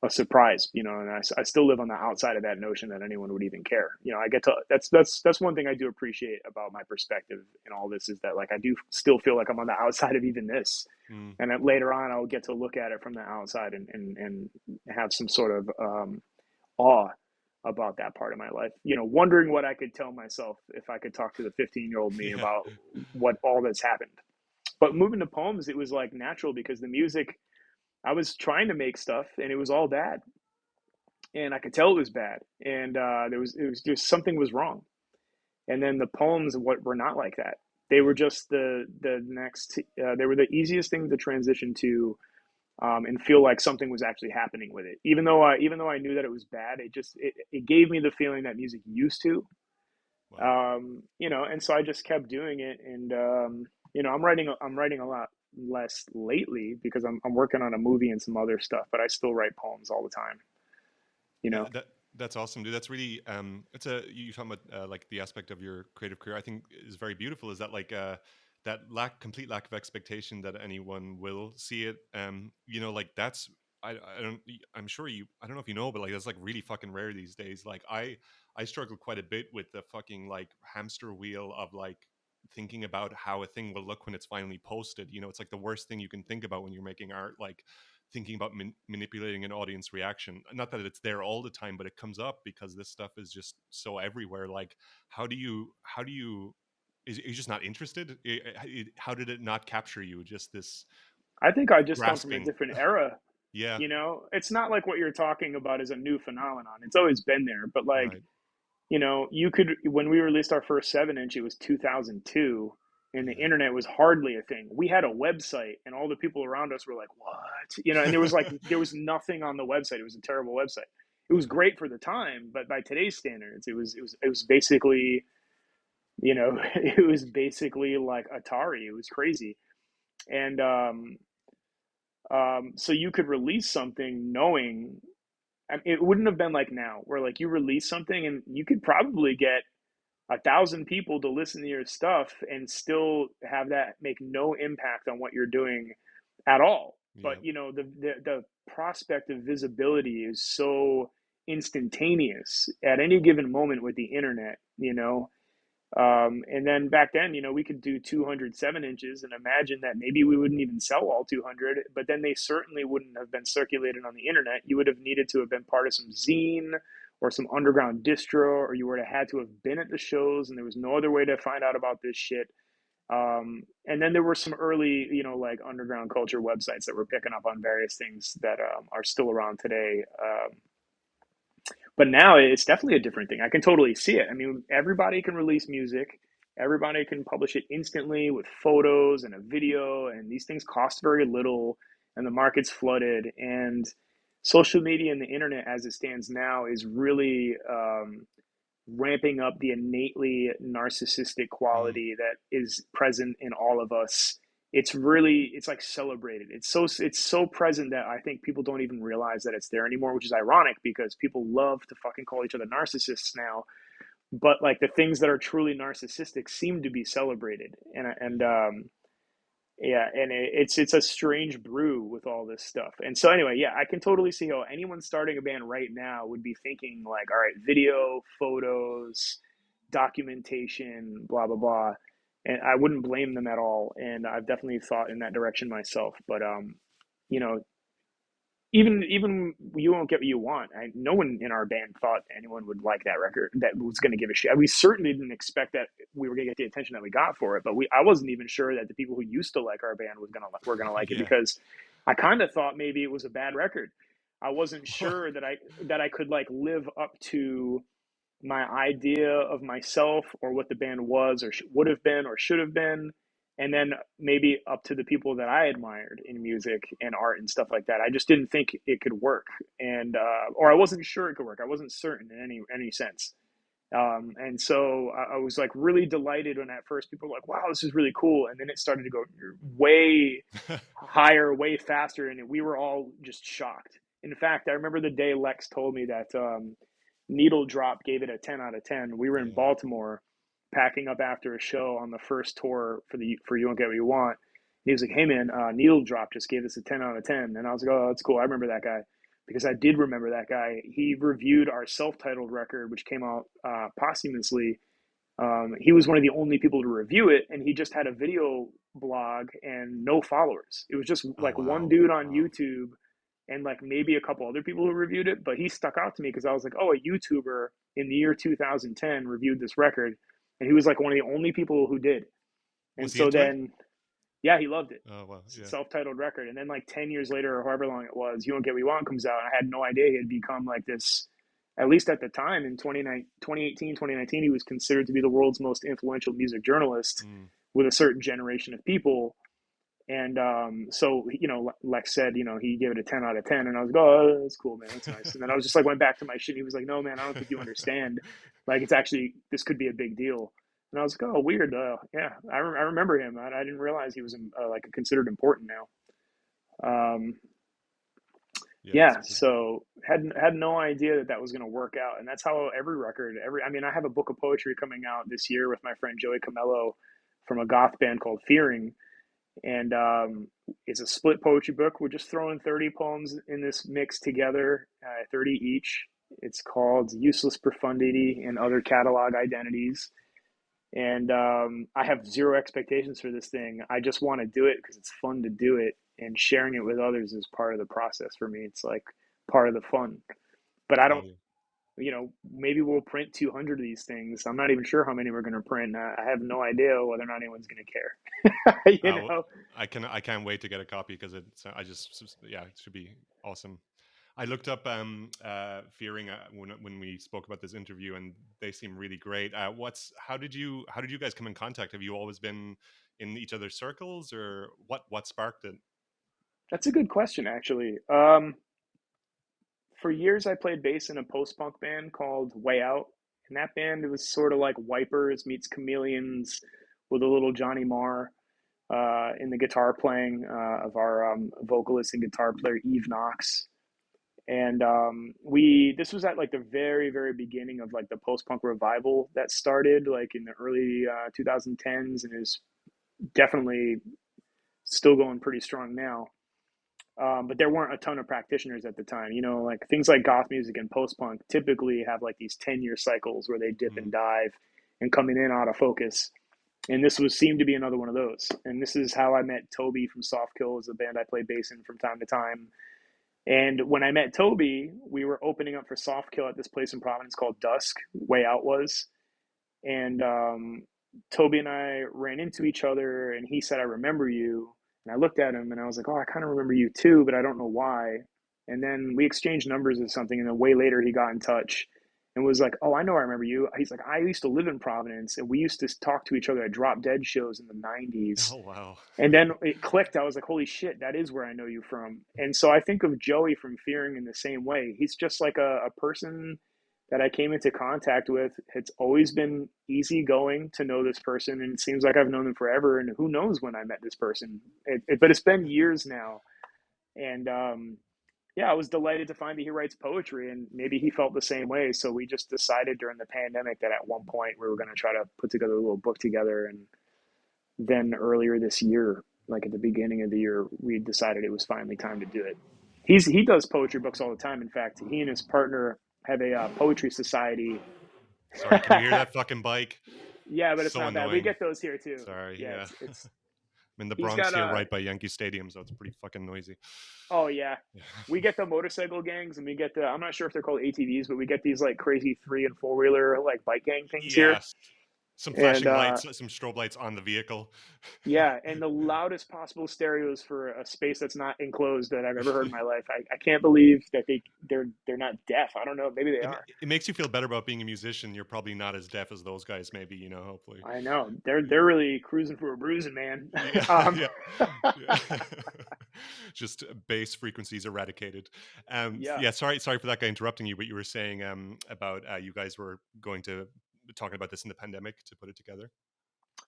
a surprise, and I still live on the outside of that notion that anyone would even care. I get to that's one thing I do appreciate about my perspective in all this, is that like I do still feel like I'm on the outside of even this, Mm, and that later on I'll get to look at it from the outside and have some sort of awe about that part of my life. Wondering what I could tell myself if I could talk to the 15-year-old me yeah. about what all that's happened. But moving to poems, it was like natural because the music, I was trying to make stuff and it was all bad, and I could tell it was bad, and it was just something was wrong. And then the poems, what were not like that. They were Mm, just the next. They were the easiest thing to transition to, and feel like something was actually happening with it. Even though I knew that it was bad, it gave me the feeling that music used to. Wow. You know, and so I just kept doing it. And, you know, I'm writing a lot less lately because I'm working on a movie and some other stuff, but I still write poems all the time, you know? That's awesome, dude. That's really it's a you talking about like the aspect of your creative career. I think is very beautiful. Is that like that complete lack of expectation that anyone will see it. You know, like that's I don't I'm sure you I don't know if you know, but like that's like really fucking rare these days. Like I struggle quite a bit with the fucking like hamster wheel of like thinking about how a thing will look when it's finally posted. You know, it's like the worst thing you can think about when you're making art. Like thinking about manipulating an audience reaction. Not that it's there all the time, but it comes up because this stuff is just so everywhere. Like, how do you is you just not interested? How did it not capture you? Just this I think I just come from a grasping. different era. Yeah. You know, it's not like what you're talking about is a new phenomenon. It's always been there, but like, Right. you know, you could, when we released our first 7 inch, it was 2002, and the Yeah. internet was hardly a thing. We had a website, and all the people around us were like, "What?" You know, and there was nothing on the website. It was a terrible website. It was Yeah. great for the time, but by today's standards, it was basically, you know, it was basically like Atari. It was crazy, and so you could release something knowing, I mean, it wouldn't have been like now, where like you release something and you could probably get 1,000 people to listen to your stuff and still have that make no impact on what you're doing at all. But Yeah. you know, the prospect of visibility is so instantaneous at any given moment with the internet, you know. And then back then, you know, we could do 207 inches and imagine that maybe we wouldn't even sell all 200, but then they certainly wouldn't have been circulated on the internet. You would have needed to have been part of some zine or some underground distro, or you would have had to have been at the shows, and there was no other way to find out about this shit. And then there were some early, you know, like underground culture websites that were picking up on various things that are still around today. But now it's definitely a different thing. I can totally see it. I mean, everybody can release music. Everybody can publish it instantly with photos and a video, and these things cost very little, and the market's flooded. And social media and the internet, as it stands now, is really ramping up the innately narcissistic Mm. quality that is present in all of us. It's really, it's like celebrated. It's so present that I think people don't even realize that it's there anymore, which is ironic because people love to fucking call each other narcissists now. But like the things that are truly narcissistic seem to be celebrated, and Yeah. yeah, and it's a strange brew with all this stuff. And so anyway, yeah, I can totally see how anyone starting a band right now would be thinking like, all right, video, photos, documentation, blah blah blah. And I wouldn't blame them at all. And I've definitely thought in that direction myself. But you know, even you won't get what you want. No one in our band thought anyone would like that record, that was going to give a shit. We certainly didn't expect that we were going to get the attention that we got for it. But I wasn't even sure that the people who used to like our band were going to like it, Yeah. because I kind of thought maybe it was a bad record. I wasn't sure that I could like live up to my idea of myself or what the band was or would have been or should have been, and then maybe up to the people that I admired in music and art and stuff like that. I just didn't think it could work, and or I wasn't sure it could work. I wasn't certain in any sense. And so I was like really delighted when at first people were like, "Wow, this is really cool," and then it started to go way higher, way faster, and we were all just shocked. In fact, I remember the day Lex told me that Needle Drop gave it a 10 out of 10. We were in Yeah. Baltimore packing up after a show on the first tour for You Won't Get What You Want. He was like, "Hey man, Needle Drop just gave us a 10 out of 10." And I was like, "Oh, that's cool. I remember that guy." Because I did remember that guy. He reviewed our self-titled record, which came out posthumously. He was one of the only people to review it, and he just had a video blog and no followers. It was just Oh like one wow. dude on Wow. YouTube and like maybe a couple other people who reviewed it, but he stuck out to me because I was like, oh, a YouTuber in the year 2010 reviewed this record, and he was like one of the only people who did. And Was he so into it? then, yeah, he loved it. Oh wow. Yeah. Self-titled record, and then like 10 years later or however long it was, You Won't Get What You Want comes out. I had no idea he had become like this. At least at the time in 2018, 2019, he was considered to be the world's most influential music journalist Mm. with a certain generation of people. And so, Lex said, he gave it a 10 out of 10. And I was like, oh, that's cool, man. That's nice. And then I was just like, went back to my shit. He was like, no, man, I don't think you understand. Like, it's actually, this could be a big deal. And I was like, oh, weird. Yeah, I remember him. I didn't realize he was like considered important now. Yeah, so had no idea that was going to work out. And that's how every record, I have a book of poetry coming out this year with my friend Joey Camello from a goth band called Fearing. And it's a split poetry book. We're just throwing 30 poems in this mix together, 30 each. It's called Useless Profundity and Other Catalog Identities. And I have zero expectations for this thing. I just want to do it because it's fun to do it, and sharing it with others is part of the process for me. It's like part of the fun. But I don't, maybe we'll print 200 of these things. I'm not even sure how many we're going to print. I have no idea whether or not anyone's going to care. I can't wait to get a copy because it should be awesome. I looked up Fearing when we spoke about this interview, and they seem really great. How did you guys come in contact? Have you always been in each other's circles, or what sparked it? That's a good question, actually. For years, I played bass in a post-punk band called Way Out. And that band, it was sort of like Wipers meets Chameleons with a little Johnny Marr in the guitar playing of our vocalist and guitar player, Eve Knox. And this was at like the very, very beginning of like the post-punk revival that started like in the early 2010s and is definitely still going pretty strong now. But there weren't a ton of practitioners at the time. Like things like goth music and post-punk typically have like these 10-year cycles where they dip and dive and coming in out of focus. And this seemed to be another one of those. And this is how I met Toby from Soft Kill, is a band I play bass in from time to time. And when I met Toby, we were opening up for Soft Kill at this place in Providence called Dusk, Way Out was. And Toby and I ran into each other, and he said, I remember you. And I looked at him, and I was like, oh, I kind of remember you too, but I don't know why. And then we exchanged numbers or something, and then way later he got in touch and was like, oh, I know I remember you. He's like, I used to live in Providence, and we used to talk to each other at Drop Dead shows in the 90s. Oh, wow. And then it clicked. I was like, holy shit, that is where I know you from. And so I think of Joey from Fearing in the same way. He's just like a person that I came into contact with. It's always been easy going to know this person, and it seems like I've known them forever, and who knows when I met this person. But it's been years now. And I was delighted to find that he writes poetry, and maybe he felt the same way. So we just decided during the pandemic that at one point we were going to try to put together a little book together. And then earlier this year, like at the beginning of the year, we decided it was finally time to do it. He does poetry books all the time. In fact, he and his partner have a poetry society. Sorry, can you hear that fucking bike? Yeah, but it's so not annoying. bad. We get those here too. Sorry, yeah. It's I'm in the Bronx here, right by Yankee Stadium, so it's pretty fucking noisy. Oh yeah. We get the motorcycle gangs, and we get I'm not sure if they're called ATVs, but we get these like crazy 3- and 4-wheeler like bike gang things here. Some flashing lights, some strobe lights on the vehicle. Yeah, and the loudest possible stereos for a space that's not enclosed that I've ever heard in my life. I can't believe that they're not deaf. I don't know. Maybe they are. It makes you feel better about being a musician. You're probably not as deaf as those guys, maybe, hopefully. I know. They're really cruising for a bruising, man. Yeah. Just bass frequencies eradicated. Sorry for that guy interrupting you, but you were saying about you guys were talking about this in the pandemic to put it together.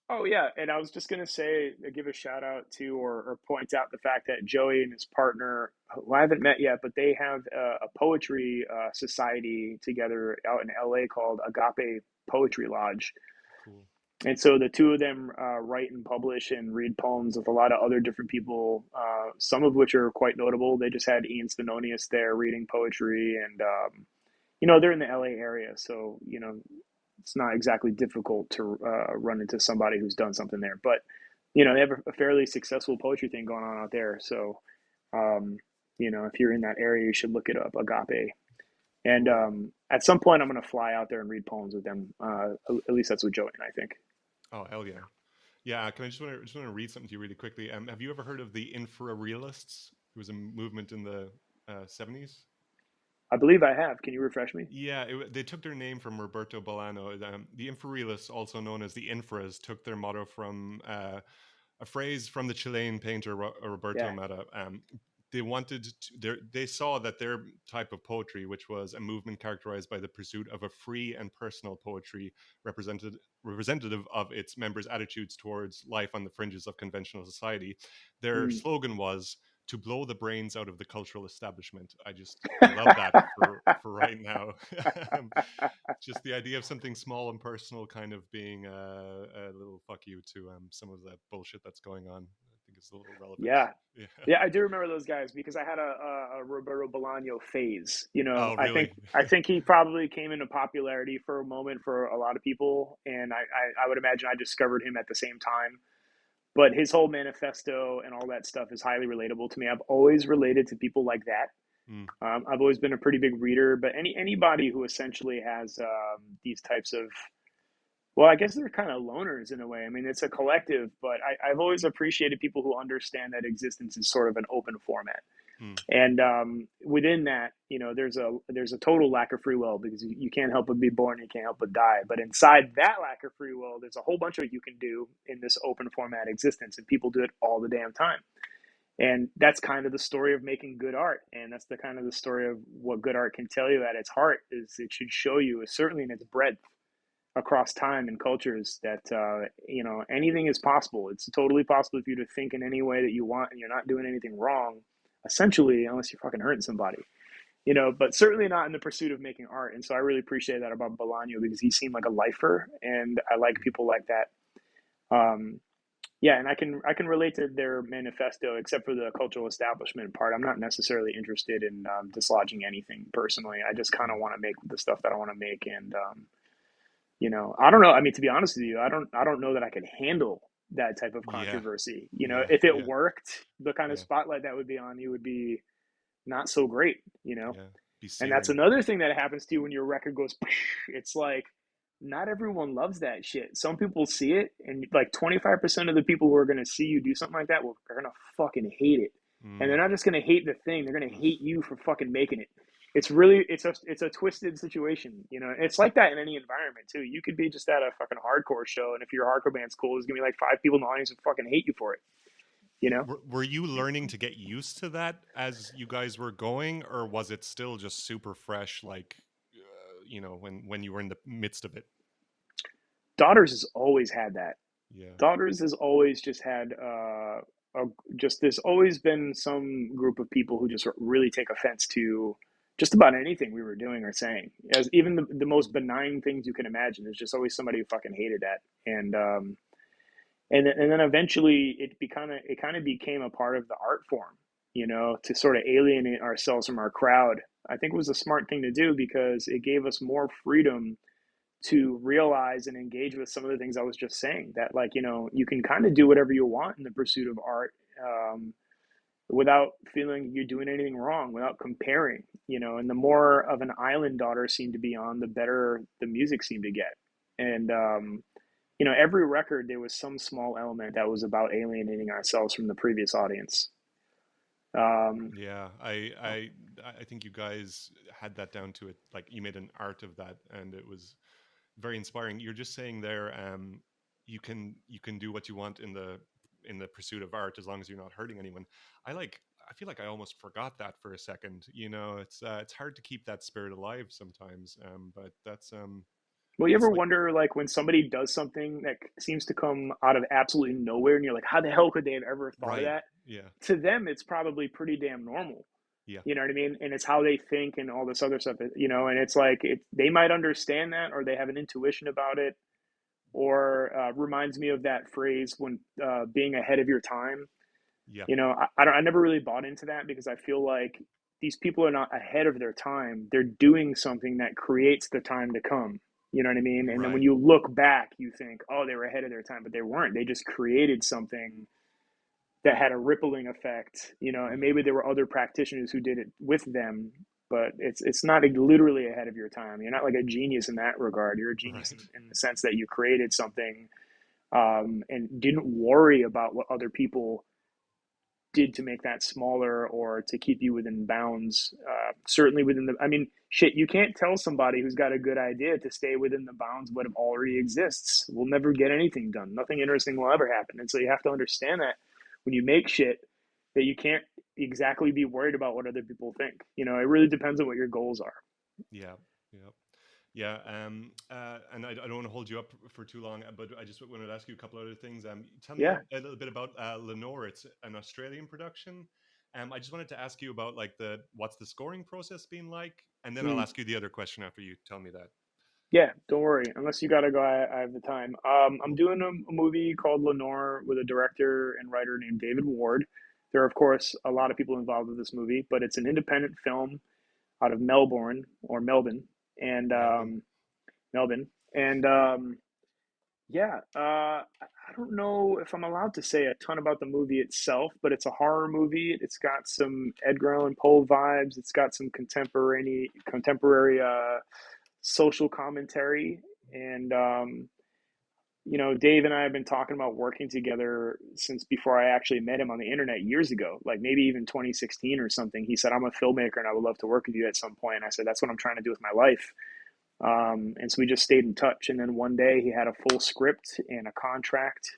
Oh yeah, and I was just gonna say, give a shout out to or point out the fact that Joey and his partner, who I haven't met yet, but they have a poetry society together out in LA called Agape Poetry Lodge. Cool. And so the two of them write and publish and read poems with a lot of other different people, some of which are quite notable. They just had Ian Stenonius there reading poetry, and they're in the LA area, so it's not exactly difficult to run into somebody who's done something there. But they have a fairly successful poetry thing going on out there. So if you're in that area, you should look it up, Agape. And at some point, I'm going to fly out there and read poems with them. At least that's what Joey and I think. Oh, hell yeah. Yeah, can I just want to read something to you really quickly. Have you ever heard of the infrarealists? It was a movement in the 70s. I believe I have. Can you refresh me? Yeah, they took their name from Roberto Bolano. The infrarealists, also known as the infras, took their motto from a phrase from the Chilean painter Roberto Yeah. Mata. They saw that their type of poetry, which was a movement characterized by the pursuit of a free and personal poetry, representative of its members' attitudes towards life on the fringes of conventional society. Their Mm. slogan was to blow the brains out of the cultural establishment. I love that for right now. Just the idea of something small and personal kind of being a little fuck you to some of the bullshit that's going on. I think it's a little relevant. Yeah. Yeah. Yeah, I do remember those guys because I had a Roberto Bolaño phase. Oh, really? I think he probably came into popularity for a moment for a lot of people, and I would imagine I discovered him at the same time. But his whole manifesto and all that stuff is highly relatable to me. I've always related to people like that. Mm. I've always been a pretty big reader, but anybody who essentially has these types of, well, I guess they're kind of loners in a way. I mean, it's a collective, but I've always appreciated people who understand that existence is sort of an open format. Mm. And within that, there's a total lack of free will because you can't help but be born, you can't help but die. But inside that lack of free will, there's a whole bunch of what you can do in this open format existence, and people do it all the damn time. And that's kind of the story of making good art, and that's the kind of the story of what good art can tell you at its heart. Is it should show you, certainly in its breadth across time and cultures, that anything is possible. It's totally possible for you to think in any way that you want, and you're not doing anything wrong, essentially, unless you're fucking hurting somebody. But certainly not in the pursuit of making art. And so I really appreciate that about Bolaño because he seemed like a lifer, and I like people like that. Yeah, and I can relate to their manifesto, except for the cultural establishment part. I'm not necessarily interested in dislodging anything personally. I just kind of want to make the stuff that I want to make, and I don't know. I mean, to be honest with you, I don't know that I could handle that type of controversy. If it worked, the kind of spotlight that would be on you would be not so great. And that's another thing that happens to you when your record goes. It's like, not everyone loves that shit. Some people see it, and like 25% of the people who are going to see you do something like that are going to fucking hate it. And they're not just going to hate the thing; they're going to hate you for fucking making it. It's a twisted situation. It's like that in any environment too. You could be just at a fucking hardcore show, and if your hardcore band's cool, there's gonna be like 5 people in the audience who fucking hate you for it. Were you learning to get used to that as you guys were going, or was it still just super fresh, like when you were in the midst of it? Daughters has always had that. Yeah. Daughters has always just had there's always been some group of people who just really take offense to just about anything we were doing or saying. As even the most benign things you can imagine, there's just always somebody who fucking hated that. And then eventually it kind of became a part of the art form, to sort of alienate ourselves from our crowd. I think it was a smart thing to do because it gave us more freedom to realize and engage with some of the things I was just saying, that like, you can kind of do whatever you want in the pursuit of art, without feeling you're doing anything wrong, without comparing, and the more of an island Daughter seemed to be on, the better the music seemed to get. And, every record, there was some small element that was about alienating ourselves from the previous audience. Yeah, I think you guys had that down to it. Like, you made an art of that, and it was very inspiring. You're just saying there, you can do what you want in the pursuit of art as long as you're not hurting anyone. I feel like I almost forgot that for a second. It's hard to keep that spirit alive sometimes. But that's Well, you ever wonder, like, when somebody does something that seems to come out of absolutely nowhere, and you're like, how the hell could they have ever thought of that? Yeah. To them, it's probably pretty damn normal. Yeah. You know what I mean? And it's how they think and all this other stuff, and it's like, they might understand that, or they have an intuition about it, or reminds me of that phrase when being ahead of your time. Yeah. I never really bought into that because I feel like these people are not ahead of their time. They're doing something that creates the time to come. You know what I mean? And then when you look back, you think, oh, they were ahead of their time, but they weren't. They just created something that had a rippling effect, and maybe there were other practitioners who did it with them, but it's not literally ahead of your time. You're not like a genius in that regard. You're a genius in the sense that you created something, and didn't worry about what other people did to make that smaller or to keep you within bounds. Certainly within the, I mean, shit, you can't tell somebody who's got a good idea to stay within the bounds of what already exists. We'll never get anything done. Nothing interesting will ever happen. And so you have to understand that when you make shit, that you can't exactly be worried about what other people think. You know, it really depends on what your goals are. Yeah. Yeah. Yeah, and I don't want to hold you up for too long, but I just wanted to ask you a couple other things. Tell me Yeah. a little bit about Lenore. It's an Australian production. I just wanted to ask you about like what's the scoring process been like, and then I'll ask you the other question after you tell me that. Yeah, don't worry. Unless you gotta go, I have the time. I'm doing a movie called Lenore with a director and writer named David Ward. There are, of course, a lot of people involved with this movie, but it's an independent film out of Melbourne or Melbourne, and Melbourne. Melbourne, and yeah, I don't know if I'm allowed to say a ton about the movie itself, but it's a horror movie. It's got some Edgar Allan Poe vibes. It's got some contemporary social commentary, and you know, Dave and I have been talking about working together since before I actually met him on the internet years ago, like maybe even 2016 or something. He said, "I'm a filmmaker and I would love to work with you at some point." And I said, "That's what I'm trying to do with my life." And so we just stayed in touch. And then one day he had a full script and a contract,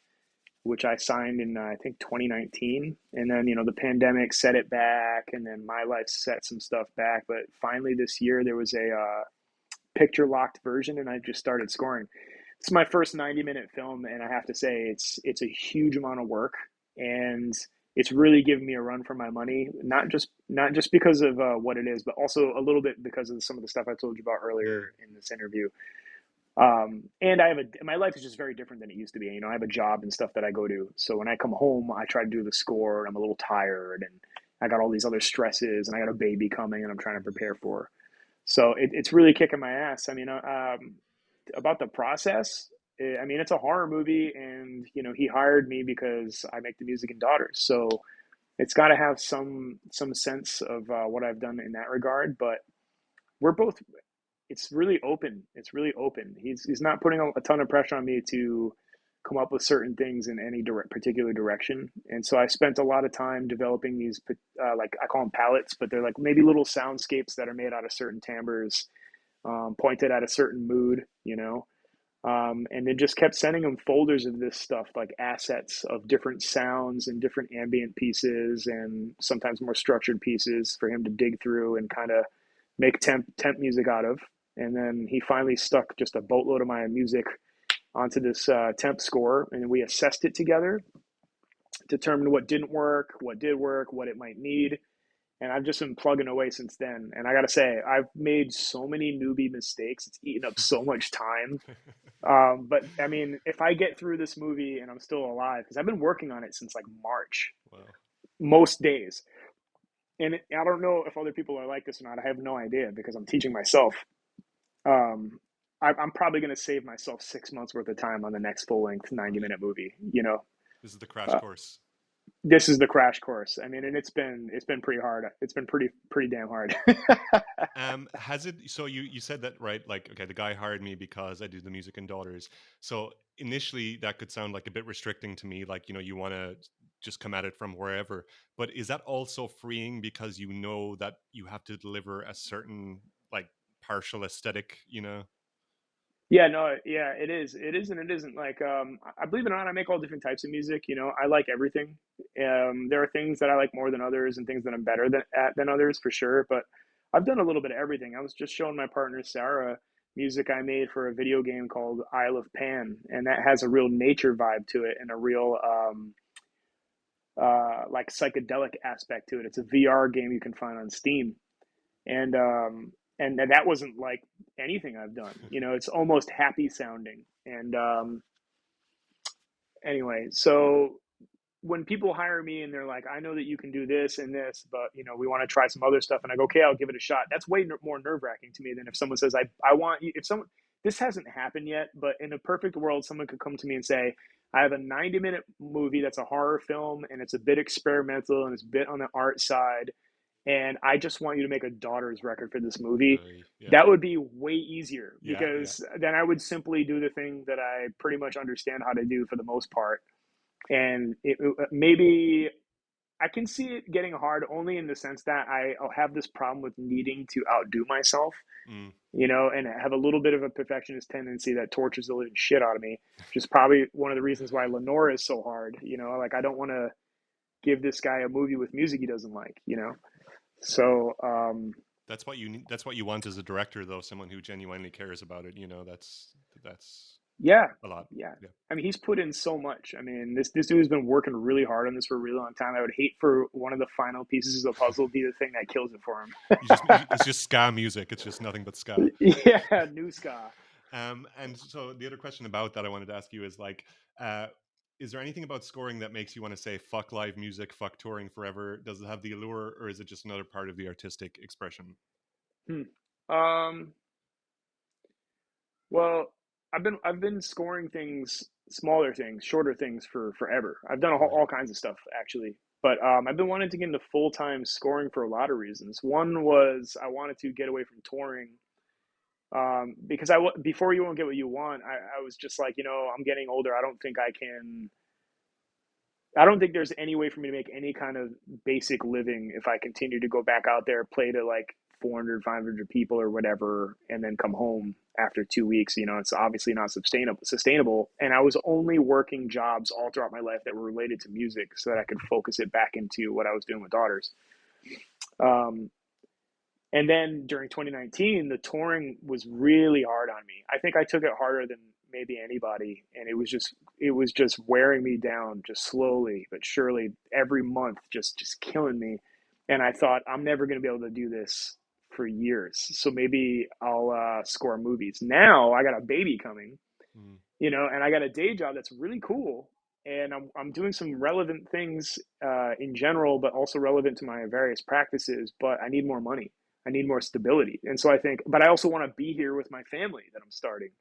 which I signed in, I think, 2019. And then, you know, the pandemic set it back, and then my life set some stuff back. But finally this year there was a picture locked version, and I just started scoring. It's my first 90-minute film, and I have to say it's a huge amount of work, and it's really given me a run for my money. Not just because of what it is, but also a little bit because of some of the stuff I told you about Mm. earlier in this interview. And my life is just very different than it used to be. You know, I have a job and stuff that I go to. So when I come home, I try to do the score, and I'm a little tired, and I got all these other stresses, and I got a baby coming, and I'm trying to prepare for. So it's really kicking my ass. I mean, about the process, I mean, it's a horror movie, and you know, he hired me because I make the music in Daughters, so it's got to have some sense of what I've done in that regard. But we're both. It's really open. It's really open. He's not putting a ton of pressure on me to come up with certain things in any particular direction. And so I spent a lot of time developing these, like I call them palettes, but they're like maybe little soundscapes that are made out of certain timbres, pointed at a certain mood, you know. And then just kept sending him folders of this stuff, like assets of different sounds and different ambient pieces, and sometimes more structured pieces for him to dig through and kind of make temp music out of. And then he finally stuck just a boatload of my music onto this temp score, and we assessed it together, determined what didn't work, what did work, what it might need. And I've just been plugging away since then. And I got to say, I've made so many newbie mistakes. It's eaten up so much time. But I mean, if I get through this movie and I'm still alive, because I've been working on it since like March, Wow. most days. And I don't know if other people are like this or not. I have no idea because I'm teaching myself. Um, I'm probably going to save myself 6 months worth of time on the next full length 90-minute movie. You know, This is the crash uh, course. this is the crash course. I mean, and it's been pretty hard. It's been pretty damn hard. Has it? So you said that, right? Like, okay, the guy hired me because I do the music in Daughters. So initially, that could sound like a bit restricting to me. Like, you know, you want to just come at it from wherever. But is that also freeing because you know that you have to deliver a certain like partial aesthetic? You know. Yeah, no, yeah, it is. It is and it isn't. Like, I believe it or not, I make all different types of music. You know, I like everything. There are things that I like more than others, and things that I'm better than others for sure. But I've done a little bit of everything. I was just showing my partner Sarah music I made for a video game called Isle of Pan, and that has a real nature vibe to it and a real like psychedelic aspect to it. It's a VR game you can find on Steam, and that wasn't like anything I've done. You know, it's almost happy sounding. And anyway, so when people hire me and they're like, "I know that you can do this and this, but you know, we want to try some other stuff," and I go, "Okay, I'll give it a shot." That's way more nerve wracking to me than if someone says, "I want you." If someone This hasn't happened yet, but in a perfect world, someone could come to me and say, "I have a 90-minute movie that's a horror film, and it's a bit experimental and it's a bit on the art side, and I just want you to make a Daughters record for this movie." Yeah. That would be way easier Yeah. Yeah. because then I would simply do the thing that I pretty much understand how to do for the most part. And maybe I can see it getting hard only in the sense that I'll have this problem with needing to outdo myself, Mm. and have a little bit of a perfectionist tendency that tortures the living shit out of me, which is probably one of the reasons why Lenore is so hard. Like I don't want to give this guy a movie with music he doesn't like. So That's what you need. That's what you want as a director, though. Someone who genuinely cares about it. That's yeah, a lot. yeah. Yeah. I mean, he's put in so much. I mean, this dude has been working really hard on this for a really long time. I would hate for one of the final pieces of the puzzle to be the thing that kills it for him. It's just ska music. It's just nothing but ska. Yeah, new ska. And so the other question about that I wanted to ask you is like, is there anything about scoring that makes you want to say fuck live music, fuck touring forever? Does it have the allure, or is it just another part of the artistic expression? Well, I've been scoring things, smaller things, shorter things for forever. I've done all kinds of stuff actually, but I've been wanting to get into full-time scoring for a lot of reasons. One was I wanted to get away from touring, because before You Won't Get What You Want, I was just like, I'm getting older. I don't think there's any way for me to make any kind of basic living if I continue to go back out there, play to like 400, 500 people or whatever, and then come home after 2 weeks. It's obviously not sustainable. And I was only working jobs all throughout my life that were related to music so that I could focus it back into what I was doing with daughters. And then during 2019, the touring was really hard on me. I think I took it harder than maybe anybody, and it was just wearing me down, just slowly but surely, every month, just killing me. And I thought, I'm never going to be able to do this for years. So maybe I'll score movies. Now I got a baby coming, and I got a day job that's really cool, and I'm doing some relevant things in general, but also relevant to my various practices. But I need more money. I need more stability. And so I think, but I also want to be here with my family that I'm starting,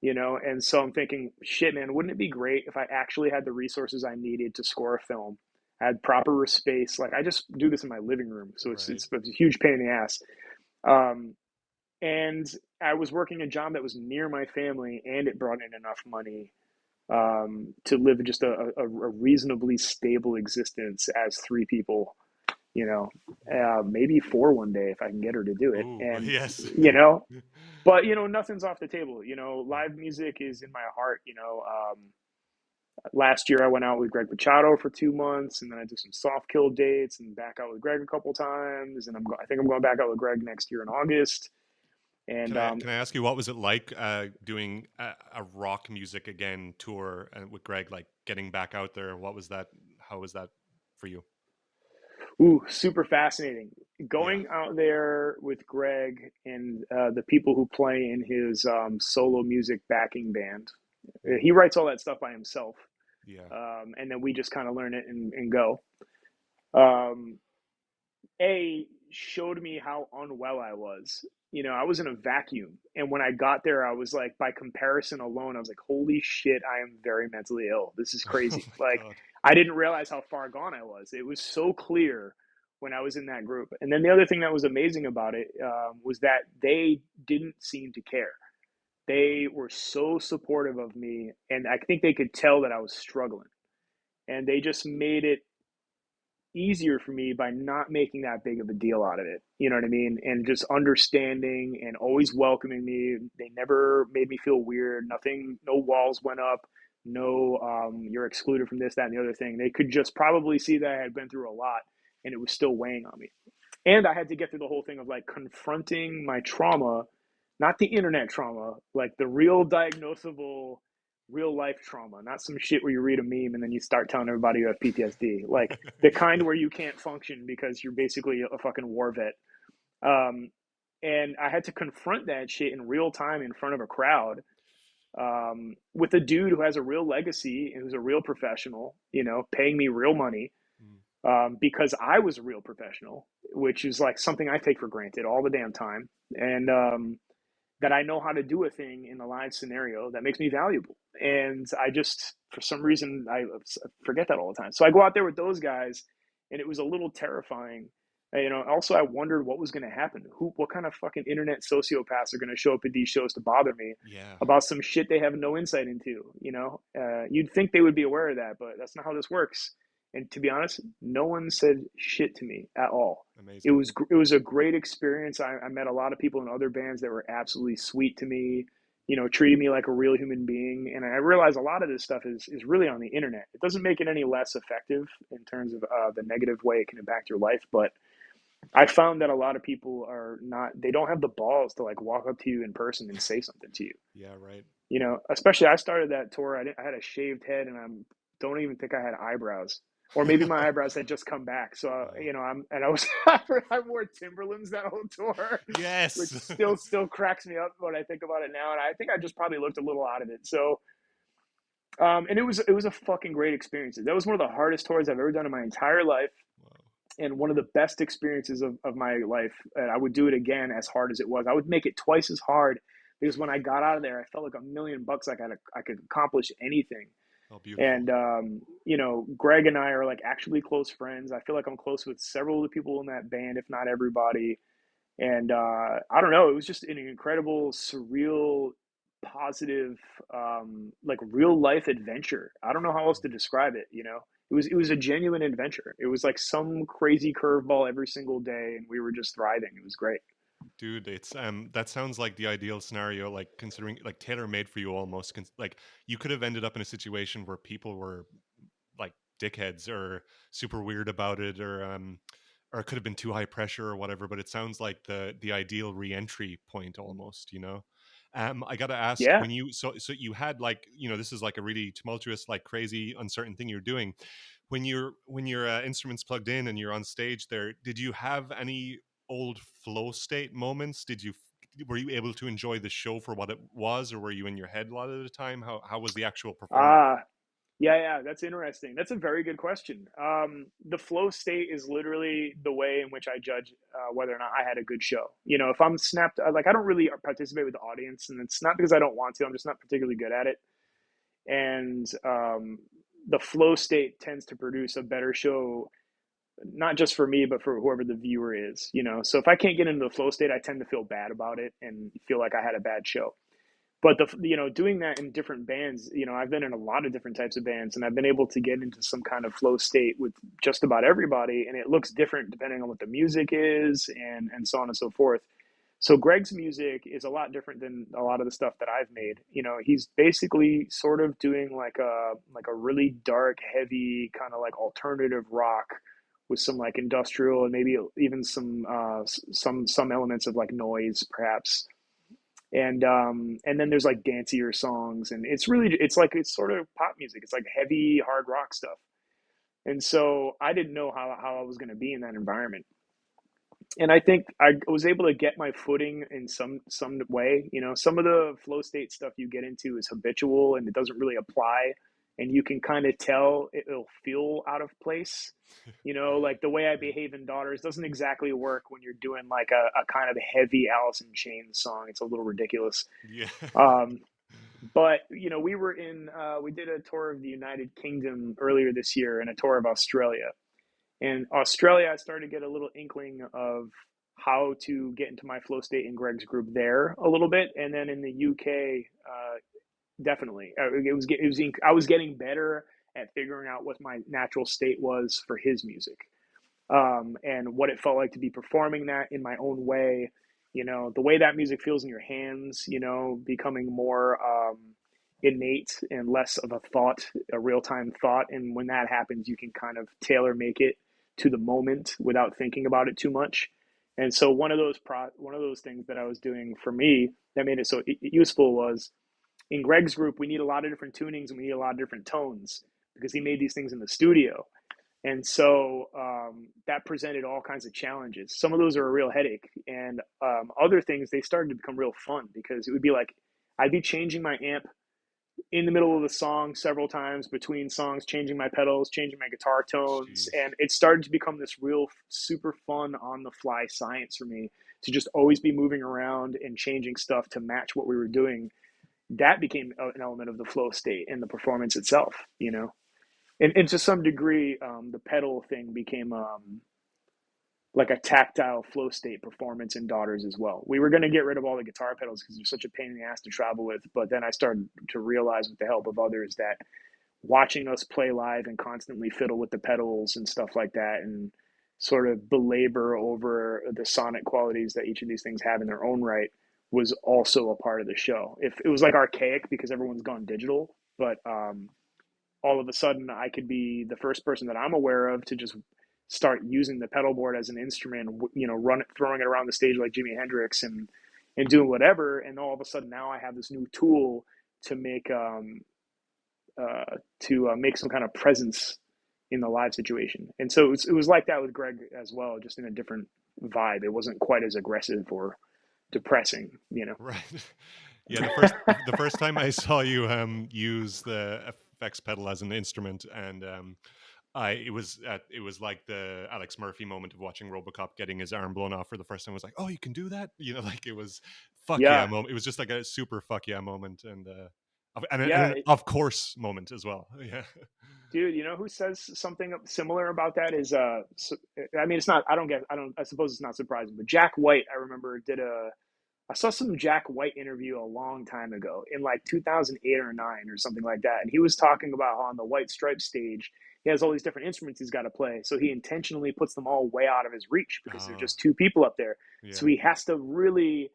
and so I'm thinking, shit, man, wouldn't it be great if I actually had the resources I needed to score a film, had proper space? Like I just do this in my living room. So it's a huge pain in the ass. And I was working a job that was near my family, and it brought in enough money to live just a reasonably stable existence as three people. Maybe four one day if I can get her to do it. Ooh, And, yes. but, nothing's off the table. Live music is in my heart. Last year I went out with Greg Puciato for 2 months, and then I did some soft kill dates and back out with Greg a couple times. And I think I'm going back out with Greg next year in August. And can I ask you, what was it like doing a rock music again tour with Greg, like getting back out there? How was that for you? Ooh, super fascinating. Going out there with Greg and the people who play in his solo music backing band. He writes all that stuff by himself. Yeah. And then we just kind of learn it and go. Showed me how unwell I was. I was in a vacuum. And when I got there, I was like, by comparison alone, I was like, holy shit, I am very mentally ill. This is crazy. God. I didn't realize how far gone I was. It was so clear when I was in that group. And then the other thing that was amazing about it was that they didn't seem to care. They were so supportive of me, and I think they could tell that I was struggling. And they just made it easier for me by not making that big of a deal out of it. You know what I mean? And just understanding and always welcoming me. They never made me feel weird. Nothing, no walls went up. No, you're excluded from this, that, and the other thing. They could just probably see that I had been through a lot, and it was still weighing on me. And I had to get through the whole thing of like confronting my trauma, not the internet trauma, like the real diagnosable real life trauma, not some shit where you read a meme and then you start telling everybody you have PTSD, like the kind where you can't function because you're basically a fucking war vet. And I had to confront that shit in real time in front of a crowd, with a dude who has a real legacy and who's a real professional, paying me real money, because I was a real professional, which is like something I take for granted all the damn time. And that I know how to do a thing in a live scenario that makes me valuable. And I just, for some reason, I forget that all the time. So I go out there with those guys, and it was a little terrifying. Also I wondered what was going to happen. What kind of fucking internet sociopaths are going to show up at these shows to bother me about some shit they have no insight into, You'd think they would be aware of that, but that's not how this works. And to be honest, no one said shit to me at all. It Amazing. was a great experience. I met a lot of people in other bands that were absolutely sweet to me, treated me like a real human being. And I realized a lot of this stuff is really on the internet. It doesn't make it any less effective in terms of the negative way it can impact your life. But I found that a lot of people they don't have the balls to like walk up to you in person and say something to you. Yeah, right. Especially I started that tour. I had a shaved head and I don't even think I had eyebrows. Or maybe my eyebrows had just come back. So, I was, I wore Timberlands that whole tour, which Yes. still cracks me up when I think about it now. And I think I just probably looked a little out of it. So, and it was a fucking great experience. That was one of the hardest tours I've ever done in my entire life. Wow. And one of the best experiences of my life. And I would do it again as hard as it was. I would make it twice as hard because when I got out of there, I felt like $1,000,000. I could accomplish anything. Oh, beautiful. And, Greg and I are like actually close friends. I feel like I'm close with several of the people in that band, if not everybody. And I don't know, it was just an incredible, surreal, positive, like real life adventure. I don't know how else to describe it. It was a genuine adventure. It was like some crazy curveball every single day, and we were just thriving. It was great. Dude, it's that sounds like the ideal scenario, like considering like tailor made for you almost. Like you could have ended up in a situation where people were like dickheads or super weird about it, or it could have been too high pressure or whatever. But it sounds like the ideal re-entry point almost. I gotta ask, Yeah. when you so you had like, this is like a really tumultuous, like crazy, uncertain thing you're doing. When your instruments plugged in and you're on stage there, did you have any old flow state moments? Were you able to enjoy the show for what it was, or were you in your head a lot of the time? How was the actual performance? Ah, yeah, that's interesting. That's a very good question. The flow state is literally the way in which I judge whether or not I had a good show. If I'm snapped, like I don't really participate with the audience, and it's not because I don't want to. I'm just not particularly good at it. And the flow state tends to produce a better show, not just for me, but for whoever the viewer is. So if I can't get into the flow state, I tend to feel bad about it and feel like I had a bad show. But doing that in different bands, I've been in a lot of different types of bands, and I've been able to get into some kind of flow state with just about everybody, and it looks different depending on what the music is, and so on and so forth. So Greg's music is a lot different than a lot of the stuff that I've made. He's basically sort of doing like a really dark, heavy kind of like alternative rock with some like industrial and maybe even some elements of like noise, perhaps. And then there's like dancier songs, and it's sort of pop music. It's like heavy hard rock stuff. And so I didn't know how I was going to be in that environment. And I think I was able to get my footing in some way. Some of the flow state stuff you get into is habitual and it doesn't really apply, and you can kind of tell it'll feel out of place. Like the way I behave in Daughters doesn't exactly work when you're doing like a kind of heavy Alice in Chains song. It's a little ridiculous. Yeah. But we did a tour of the United Kingdom earlier this year and a tour of Australia. And Australia, I started to get a little inkling of how to get into my flow state in Greg's group there a little bit. And then in the UK, definitely, I was getting better at figuring out what my natural state was for his music, and what it felt like to be performing that in my own way. The way that music feels in your hands. Becoming more innate and less of a real time thought. And when that happens, you can kind of tailor make it to the moment without thinking about it too much. And so one of those things that I was doing for me that made it so useful was, in Greg's group, we need a lot of different tunings and we need a lot of different tones because he made these things in the studio. And so that presented all kinds of challenges. Some of those are a real headache, and other things, they started to become real fun because it would be like I'd be changing my amp in the middle of the song several times, between songs, changing my pedals, changing my guitar tones. Jeez. And it started to become this real super fun on the fly science for me to just always be moving around and changing stuff to match what we were doing. That became an element of the flow state and the performance itself, and to some degree, the pedal thing became like a tactile flow state performance in Daughters as well. We were going to get rid of all the guitar pedals because they're such a pain in the ass to travel with, but then I started to realize with the help of others that watching us play live and constantly fiddle with the pedals and stuff like that, and sort of belabor over the sonic qualities that each of these things have in their own right, was also a part of the show. If it was like archaic because everyone's gone digital, but all of a sudden I could be the first person that I'm aware of to just start using the pedal board as an instrument, throwing it around the stage like Jimi Hendrix and doing whatever. And all of a sudden now I have this new tool to make some kind of presence in the live situation. And so it was like that with Greg as well, just in a different vibe. It wasn't quite as aggressive or depressing, Right. Yeah, the first time I saw you use the effects pedal as an instrument, and it was like the Alex Murphy moment of watching RoboCop getting his arm blown off for the first time. I was like, oh, you can do that, like it was fuck yeah moment. It was just like a super fuck yeah moment, and an of course moment as well. Yeah. Dude, who says something similar about that is I mean, it's not, I suppose it's not surprising, but Jack White, I remember I saw some Jack White interview a long time ago in like 2008 or 9 or something like that. And he was talking about how on the White Stripes stage, he has all these different instruments he's got to play. So he intentionally puts them all way out of his reach because there's just 2 people up there. Yeah. So he has to really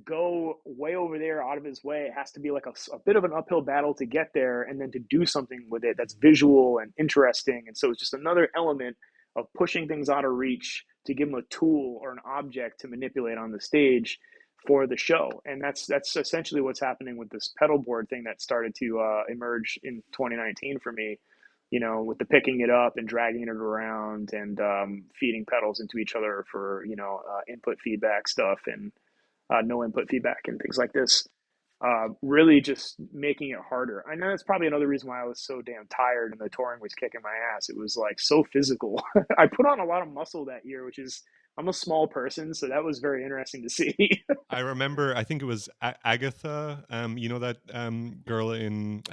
go way over there out of his way. It has to be like a bit of an uphill battle to get there, and then to do something with it that's visual and interesting. And so it's just another element of pushing things out of reach to give them a tool or an object to manipulate on the stage for the show. And that's essentially what's happening with this pedal board thing that started to emerge in 2019 for me, with the picking it up and dragging it around and feeding pedals into each other for, input feedback stuff and no input feedback and things like this. Really just making it harder. I know that's probably another reason why I was so damn tired and the touring was kicking my ass. It was like so physical. I put on a lot of muscle that year, which is, I'm a small person, so that was very interesting to see. I remember, I think it was Agatha, that girl I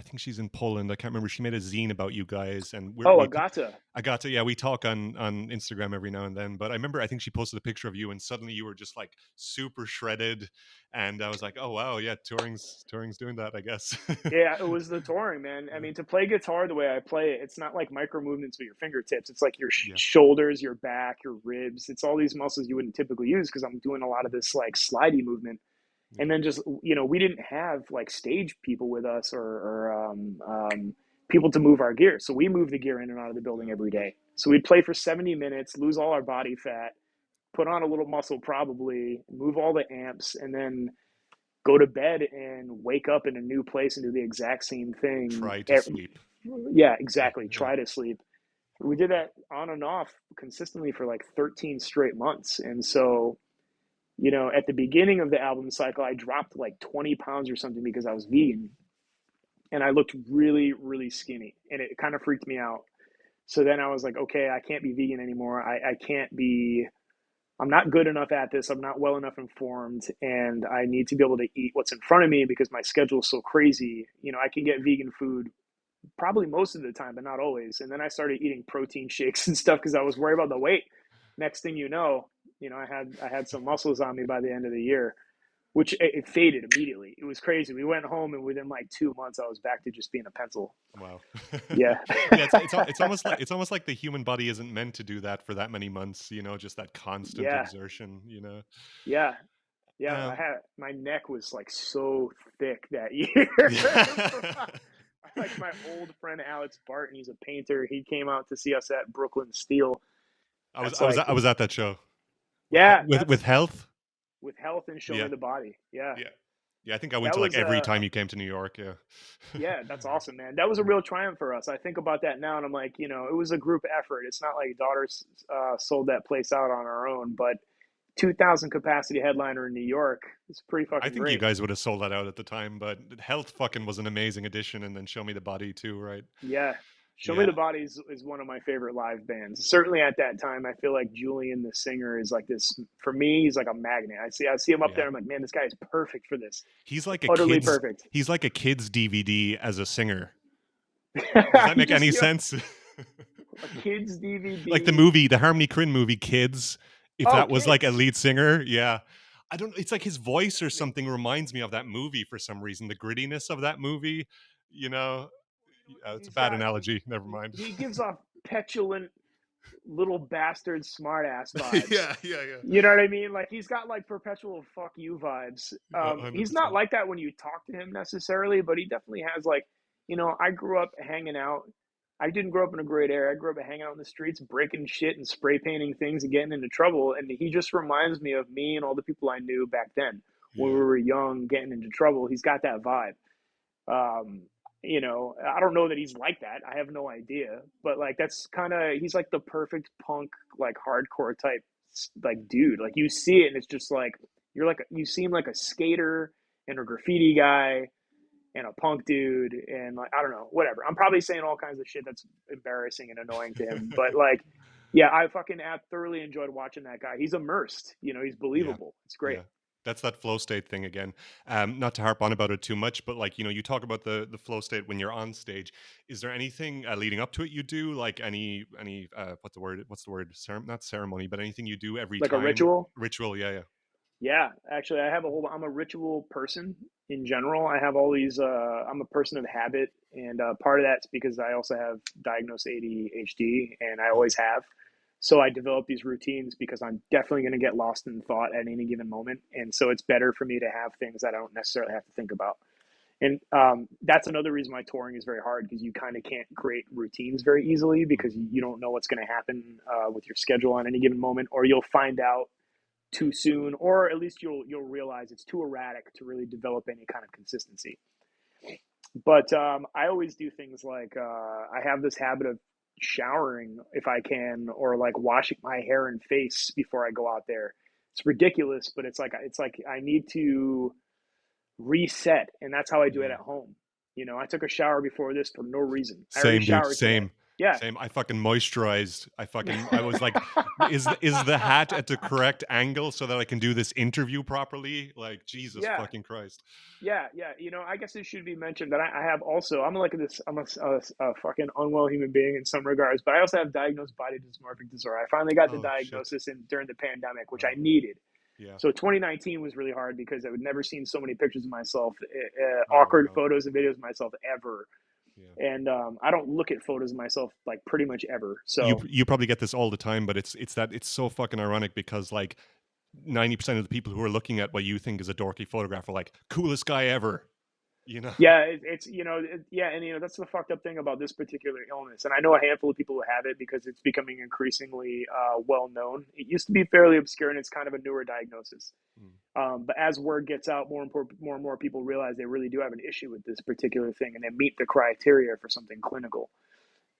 think she's in Poland. I can't remember. She made a zine about you guys. And Agatha. Agatha, yeah, we talk on Instagram every now and then. But I remember, I think she posted a picture of you, and suddenly you were just like super shredded. And I was like, oh, wow, yeah, touring's doing that, I guess. Yeah, it was the touring, man. I mean, to play guitar the way I play it, it's not like micro movements with your fingertips. It's like your shoulders, your back, your ribs. It's all these muscles you wouldn't typically use because I'm doing a lot of this like slidey movement. And then just, we didn't have like stage people with us or people to move our gear. So we move the gear in and out of the building every day. So we'd play for 70 minutes, lose all our body fat, put on a little muscle probably, move all the amps, and then go to bed and wake up in a new place and do the exact same thing. Try to sleep. Yeah, exactly. Try to sleep. We did that on and off consistently for like 13 straight months. And so, at the beginning of the album cycle, I dropped like 20 pounds or something because I was vegan. And I looked really, really skinny. And it kind of freaked me out. So then I was like, okay, I can't be vegan anymore. I'm not good enough at this. I'm not well enough informed, and I need to be able to eat what's in front of me because my schedule is so crazy. I can get vegan food probably most of the time, but not always. And then I started eating protein shakes and stuff because I was worried about the weight. Next thing you know, I had some muscles on me by the end of the year, which it faded immediately. It was crazy. We went home, and within like 2 months, I was back to just being a pencil. Wow. Yeah. Yeah. It's almost like the human body isn't meant to do that for that many months. Just that constant exertion. Yeah. Yeah. My neck was like so thick that year. Like my old friend Alex Barton, he's a painter. He came out to see us at Brooklyn Steel. I was at that show. Yeah. With Health. With Health and Show Me the Body. Yeah. Yeah, I think I went to like every time you came to New York. Yeah. Yeah, that's awesome, man. That was a real triumph for us. I think about that now, and I'm like, it was a group effort. It's not like Daughters sold that place out on our own, but 2,000 capacity headliner in New York is pretty fucking great. I think you guys would have sold that out at the time, but Health fucking was an amazing addition, and then Show Me the Body too, right? Yeah. Show Me the Body is one of my favorite live bands. Certainly at that time, I feel like Julian, the singer, is like this. For me, he's like a magnet. I see him up there. I'm like, man, this guy is perfect for this. He's like perfect. He's like a kid's DVD as a singer. Does that make any sense? A kid's DVD, like the Harmony Korine movie, Kids. If that was like a lead singer, yeah. I don't. It's like his voice or something reminds me of that movie for some reason. The grittiness of that movie, It's a bad analogy. Never mind. He gives off petulant little bastard smartass vibes. yeah. You know what I mean? Like he's got like perpetual fuck you vibes. He's 100%. not like that when you talk to him necessarily, but he definitely has like, I grew up hanging out. I didn't grow up in a great area. I grew up hanging out in the streets, breaking shit and spray painting things and getting into trouble. And he just reminds me of me and all the people I knew back then when we were young, getting into trouble. He's got that vibe. I don't know that he's like that. I have no idea, but like that's kind of he's like the perfect punk, like hardcore type, like dude. Like you see it, and it's just like you seem like a skater and a graffiti guy and a punk dude, and like I don't know, whatever. I'm probably saying all kinds of shit that's embarrassing and annoying to him, but like, yeah, I fucking thoroughly enjoyed watching that guy. He's immersed, he's believable. It's great. Yeah. That's that flow state thing again. Not to harp on about it too much, but like, you talk about the flow state when you're on stage. Is there anything leading up to it you do? Like any what's the word? Not ceremony, but anything you do every like time? Like a ritual? Ritual, yeah. Yeah, actually, I'm a ritual person in general. I have all these, I'm a person of habit. And part of that's because I also have diagnosed ADHD and I always have. So I develop these routines because I'm definitely going to get lost in thought at any given moment. And so it's better for me to have things that I don't necessarily have to think about. And that's another reason why touring is very hard, because you kind of can't create routines very easily because you don't know what's going to happen with your schedule on any given moment, or you'll find out too soon, or at least you'll realize it's too erratic to really develop any kind of consistency. But I always do things like I have this habit of showering if I can, or like washing my hair and face before I go out there. It's ridiculous, but it's like I need to reset, and that's how I do it at home. I took a shower before this for no reason. Same, dude. Same. Today. Yeah. Same. I fucking moisturized. I was like, is the hat at the correct angle so that I can do this interview properly? Like, Jesus fucking Christ. Yeah. I guess it should be mentioned that I have also, I'm a fucking unwell human being in some regards, but I also have diagnosed body dysmorphic disorder. I finally got the diagnosis during the pandemic, which I needed. Yeah. So 2019 was really hard because I would never seen so many pictures of myself, awkward photos and videos of myself ever. Yeah. And I don't look at photos of myself like pretty much ever. So you probably get this all the time, but it's so fucking ironic because like 90% of the people who are looking at what you think is a dorky photograph are like, coolest guy ever. Yeah, it's and that's the fucked up thing about this particular illness. And I know a handful of people who have it because it's becoming increasingly well known. It used to be fairly obscure, and it's kind of a newer diagnosis. But as word gets out, more and more people realize they really do have an issue with this particular thing, and they meet the criteria for something clinical.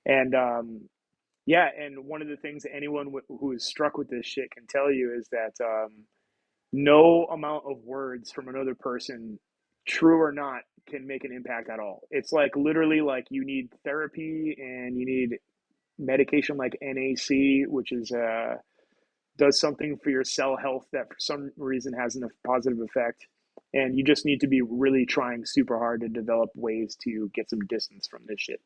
And and one of the things that anyone who is struck with this shit can tell you is that no amount of words from another person, true or not, can make an impact at all. It's like literally like you need therapy and you need medication like NAC, which is does something for your cell health that for some reason has a positive effect. And you just need to be really trying super hard to develop ways to get some distance from this shit.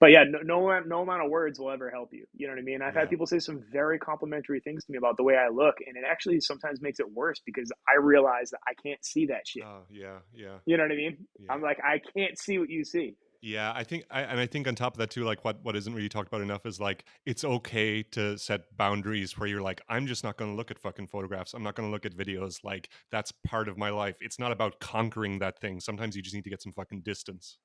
But yeah, no amount of words will ever help you. You know what I mean? I've had people say some very complimentary things to me about the way I look, and it actually sometimes makes it worse because I realize that I can't see that shit. Oh, yeah. You know what I mean? Yeah. I'm like, I can't see what you see. Yeah, I think on top of that too, like what isn't really talked about enough is like it's okay to set boundaries where you're like, I'm just not going to look at fucking photographs. I'm not going to look at videos. Like that's part of my life. It's not about conquering that thing. Sometimes you just need to get some fucking distance.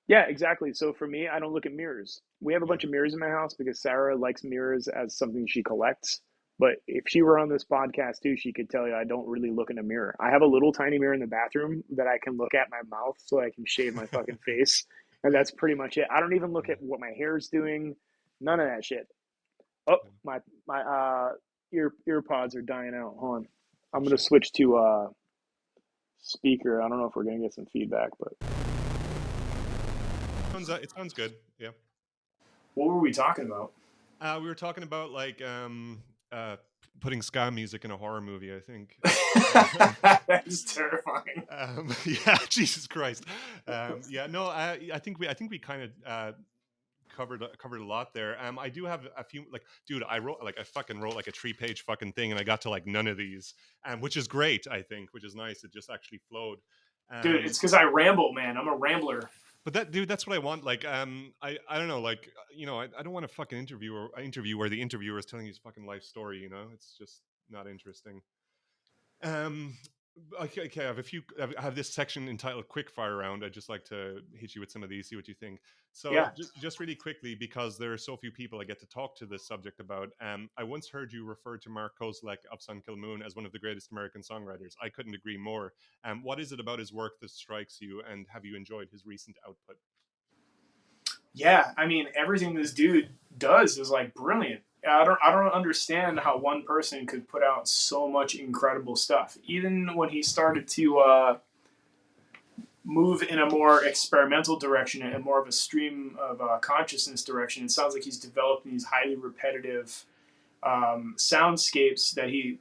Yeah, exactly. So for me, I don't look at mirrors. We have a bunch of mirrors in my house because Sarah likes mirrors as something she collects. But if she were on this podcast too, she could tell you I don't really look in a mirror. I have a little tiny mirror in the bathroom that I can look at my mouth so I can shave my fucking face. And that's pretty much it. I don't even look at what my hair is doing. None of that shit. Oh, my ear pods are dying out. Hold on. I'm going to switch to speaker. I don't know if we're going to get some feedback, but... It sounds good. Yeah. What were we talking about? We were talking about like putting ska music in a horror movie, I think. That's terrifying. Yeah, Jesus Christ. I think we kind of covered a lot there. I do have a few, like, dude, I fucking wrote like a 3-page fucking thing, and I got to like none of these, which is great. I think, which is nice. It just actually flowed. Dude, it's because I ramble, man. I'm a rambler. But that, dude, that's what I want. Like, I don't know, like, I don't want a fucking interview where the interviewer is telling his fucking life story. It's just not interesting. Um, okay, I have this section entitled "Quick Fire Round." I'd just like to hit you with some of these, see what you think. So, Yeah. just really quickly, because there are so few people I get to talk to this subject about. I once heard you refer to Mark Kozelek of Sun Kil Moon as one of the greatest American songwriters. I couldn't agree more. What is it about his work that strikes you, and have you enjoyed his recent output? Yeah, I mean, everything this dude does is like brilliant. I don't understand how one person could put out so much incredible stuff. Even when he started to move in a more experimental direction and more of a stream of consciousness direction, it sounds like he's developed these highly repetitive soundscapes that he.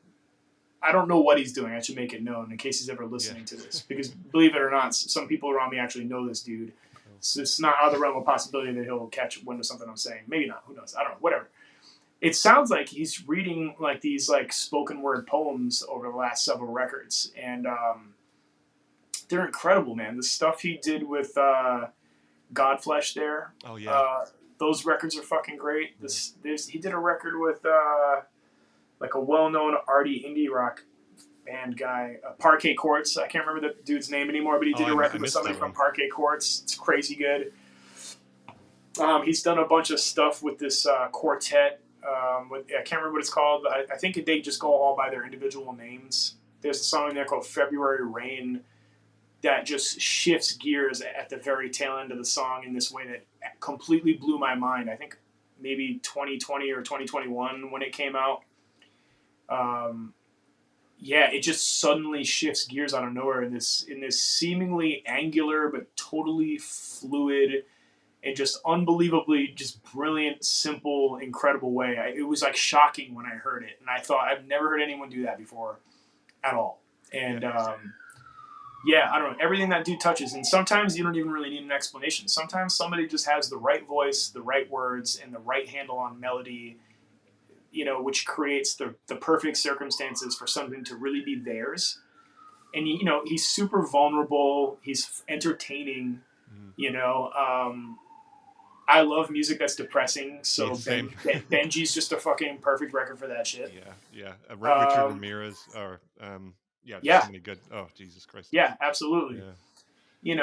I don't know what he's doing. I should make it known in case he's ever listening to this, because believe it or not, some people around me actually know this dude. So it's not out of the realm of possibility that he'll catch wind of something I'm saying. Maybe not. Who knows? I don't know. Whatever. It sounds like he's reading like these like spoken word poems over the last several records, and they're incredible, man. The stuff he did with Godflesh there. Oh yeah. Those records are fucking great. He did a record with like a well-known arty indie rock band guy, Parquet Courts. I can't remember the dude's name anymore, but he did a record with somebody from Parquet Courts. It's crazy good. He's done a bunch of stuff with this quartet. I can't remember what it's called, but I think they just go all by their individual names. There's a song in there called February Rain that just shifts gears at the very tail end of the song in this way that completely blew my mind. I think maybe 2020 or 2021 when it came out. Yeah, it just suddenly shifts gears out of nowhere in this seemingly angular but totally fluid and just unbelievably just brilliant, simple, incredible way. It was like shocking when I heard it, and I thought I've never heard anyone do that before at all. And yeah, I don't know, everything that dude touches, and sometimes you don't even really need an explanation. Sometimes somebody just has the right voice, the right words, and the right handle on melody, which creates the perfect circumstances for something to really be theirs. And, he's super vulnerable. He's entertaining, I love music that's depressing. So Benji's just a fucking perfect record for that shit. Yeah. Richard Ramirez, or, yeah. So many good. Oh, Jesus Christ. Yeah, absolutely. Yeah.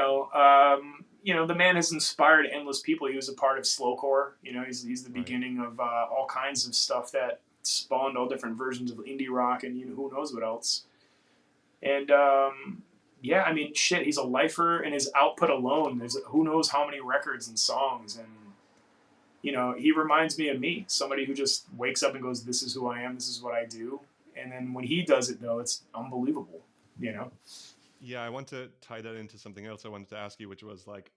The man has inspired endless people. He was a part of slowcore. He's the beginning of all kinds of stuff that spawned all different versions of indie rock and who knows what else. And yeah, I mean, shit, he's a lifer, and his output alone, there's who knows how many records and songs. And he reminds me of me, somebody who just wakes up and goes, "This is who I am. This is what I do." And then when he does it, though, it's unbelievable. Yeah, I want to tie that into something else I wanted to ask you, which was like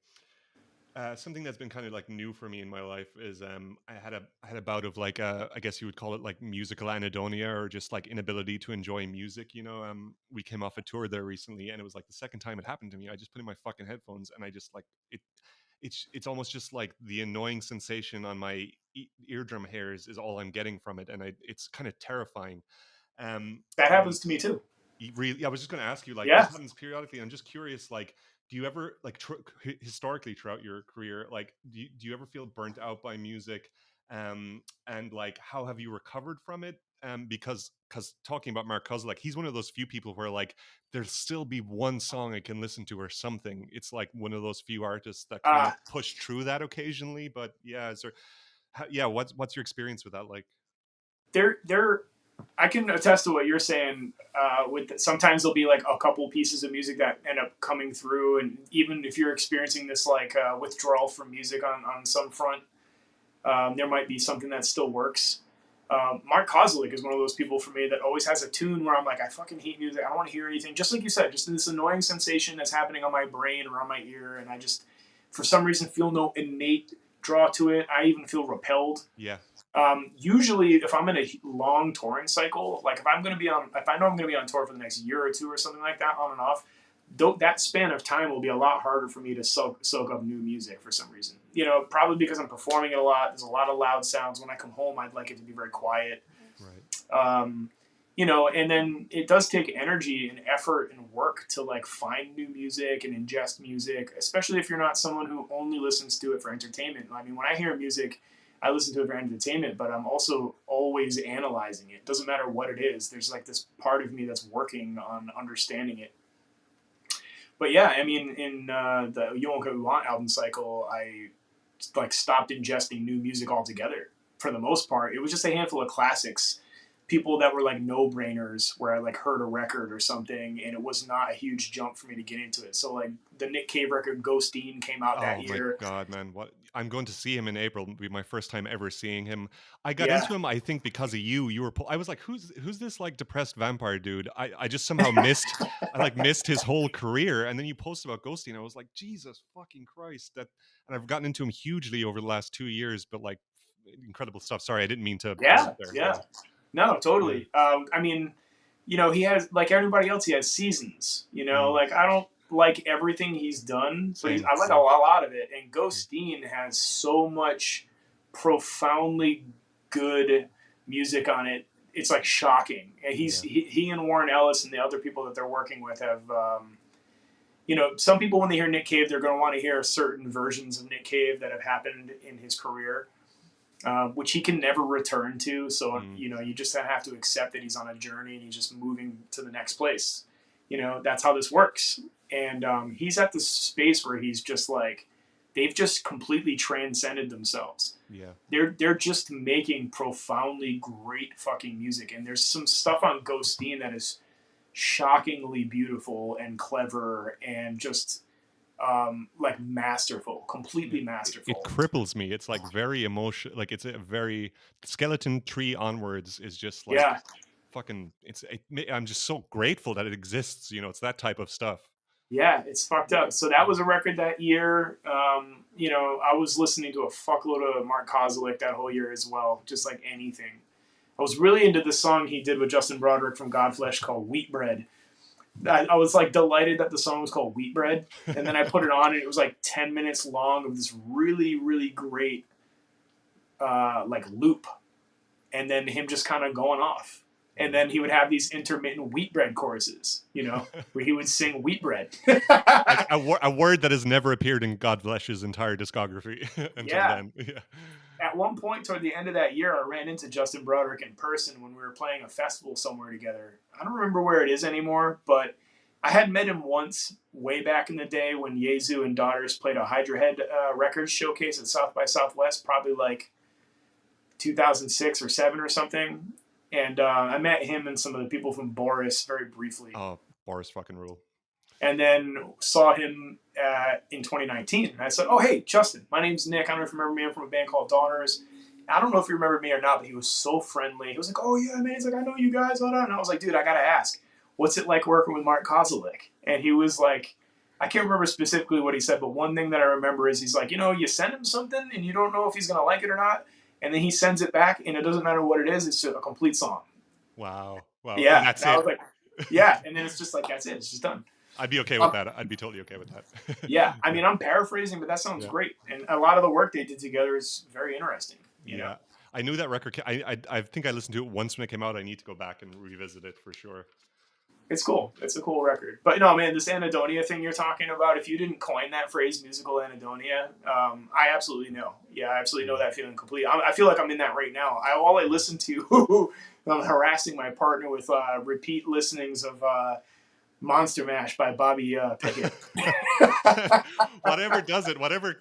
something that's been kind of like new for me in my life is I had a bout of like I guess you would call it like musical anhedonia, or just like inability to enjoy music. We came off a tour there recently, and it was like the second time it happened to me. I just put in my fucking headphones, and I just like it. It's almost just like the annoying sensation on my eardrum hairs is all I'm getting from it, and it's kind of terrifying. That happens to me too. Really, I was just going to ask you, like, Yeah. this happens periodically. I'm just curious, like, do you ever, like, historically throughout your career, like, do you ever feel burnt out by music? And like, how have you recovered from it? Because talking about Mark Kozelek, he's one of those few people where like there'll still be one song I can listen to or something. It's like one of those few artists that kind of push through that occasionally. But yeah, what's your experience with that like? I can attest to what you're saying. Sometimes there'll be like a couple pieces of music that end up coming through, and even if you're experiencing this like withdrawal from music on some front, there might be something that still works. Mark Kozelek is one of those people for me that always has a tune where I'm like, I fucking hate music. I don't want to hear anything. Just like you said, just this annoying sensation that's happening on my brain or on my ear, and I just, for some reason, feel no innate draw to it. I even feel repelled. Yeah. Usually, if I'm in a long touring cycle, like if I know I'm going to be on tour for the next year or two or something like that, on and off, that span of time will be a lot harder for me to soak up new music for some reason. Probably because I'm performing it a lot. There's a lot of loud sounds. When I come home, I'd like it to be very quiet. Right. you know, and then it does take energy and effort and work to like find new music and ingest music, especially if you're not someone who only listens to it for entertainment. I mean, when I hear music, I listen to it for entertainment, but I'm also always analyzing it. Doesn't matter what it is. There's like this part of me that's working on understanding it. But yeah, I mean, in the You Won't Get What You Want album cycle, I like stopped ingesting new music altogether. For the most part, it was just a handful of classics, people that were like no-brainers where I like heard a record or something and it was not a huge jump for me to get into it. So like the Nick Cave record Ghosteen came out that year. Oh my God, man. What I'm going to see him in April. It'll be my first time ever seeing him. I got Yeah. into him, I think, because of you. I was like, who's this like depressed vampire dude? I just somehow missed his whole career. And then you posted about Ghosteen. I was like, Jesus fucking Christ. And I've gotten into him hugely over the last 2 years, but like incredible stuff. Sorry, I didn't mean to. Yeah. No, totally. I mean, you know, he has, like everybody else, he has seasons, you know, like I don't like everything he's done, but I like a lot of it. And Ghosteen has so much profoundly good music on it. It's like shocking. And he and Warren Ellis and the other people that they're working with have, you know, some people when they hear Nick Cave, they're going to want to hear certain versions of Nick Cave that have happened in his career. Which he can never return to. So, you know, you just have to accept that he's on a journey and he's just moving to the next place. You know, that's how this works. And he's at this space where he's just like, they've just completely transcended themselves. Yeah. They're just making profoundly great fucking music. And there's some stuff on Ghosteen that is shockingly beautiful and clever and just like masterful, completely masterful. It cripples me. It's like very emotional. Like it's a very Skeleton Tree onwards is just like fucking. I'm just so grateful that it exists. You know, it's that type of stuff. Yeah, it's fucked up. So that was a record that year. You know, I was listening to a fuckload of Mark Kozelek that whole year as well, just like anything. I was really into the song he did with Justin Broderick from Godflesh called Wheat Bread. I was like delighted that the song was called Wheat Bread, and then I put it on and it was like 10 minutes long of this really, really great like loop, and then him just kind of going off, and then he would have these intermittent wheat bread choruses, you know, where he would sing wheat bread. Like a word that has never appeared in Godflesh's entire discography until then. Yeah. At one point toward the end of that year, I ran into Justin Broderick in person when we were playing a festival somewhere together. I don't remember where it is anymore, but I had met him once way back in the day when Yezu and Daughters played a Hydra Head records showcase at South by Southwest, probably like 2006 or 7 or something. And I met him and some of the people from Boris very briefly. Oh, Boris fucking rule. And then saw him in 2019. And I said, oh, hey, Justin, my name's Nick. I don't know if you remember me. I'm from a band called Daughters. I don't know if you remember me or not, but he was so friendly. He was like, oh, yeah, man. He's like, I know you guys. And I was like, dude, I got to ask, what's it like working with Mark Kozelek? And he was like, I can't remember specifically what he said, but one thing that I remember is he's like, you know, you send him something and you don't know if he's going to like it or not. And then he sends it back and it doesn't matter what it is. It's just a complete song. Wow. Yeah. And that's it. I was like, yeah. And then it's just like, that's it. It's just done. I'd be okay with that. I'd be totally okay with that. Yeah. I mean, I'm paraphrasing, but that sounds great. And a lot of the work they did together is very interesting. You know? I knew that record. I think I listened to it once when it came out. I need to go back and revisit it for sure. It's cool. It's a cool record. But no, man, this anhedonia thing you're talking about, if you didn't coin that phrase, musical anhedonia, I absolutely know. Yeah, I absolutely know that feeling completely. I feel like I'm in that right now. All I listen to, I'm harassing my partner with repeat listenings of Monster Mash by Bobby Pickett. Whatever does it, whatever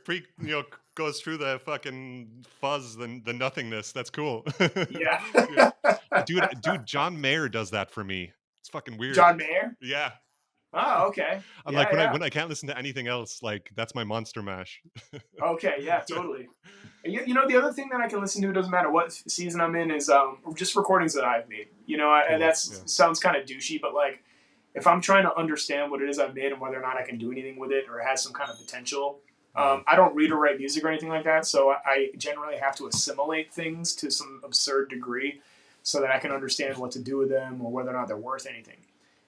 goes through the fucking fuzz, the nothingness. That's cool. Yeah. Dude, John Mayer does that for me. It's fucking weird. John Mayer? Yeah. Oh, okay. I'm like, when I can't listen to anything else, like that's my Monster Mash. Okay, yeah, totally. You know, the other thing that I can listen to, it doesn't matter what season I'm in, is just recordings that I've made. You know, sounds kind of douchey, but like, if I'm trying to understand what it is I've made and whether or not I can do anything with it or it has some kind of potential, I don't read or write music or anything like that, so I generally have to assimilate things to some absurd degree so that I can understand what to do with them or whether or not they're worth anything.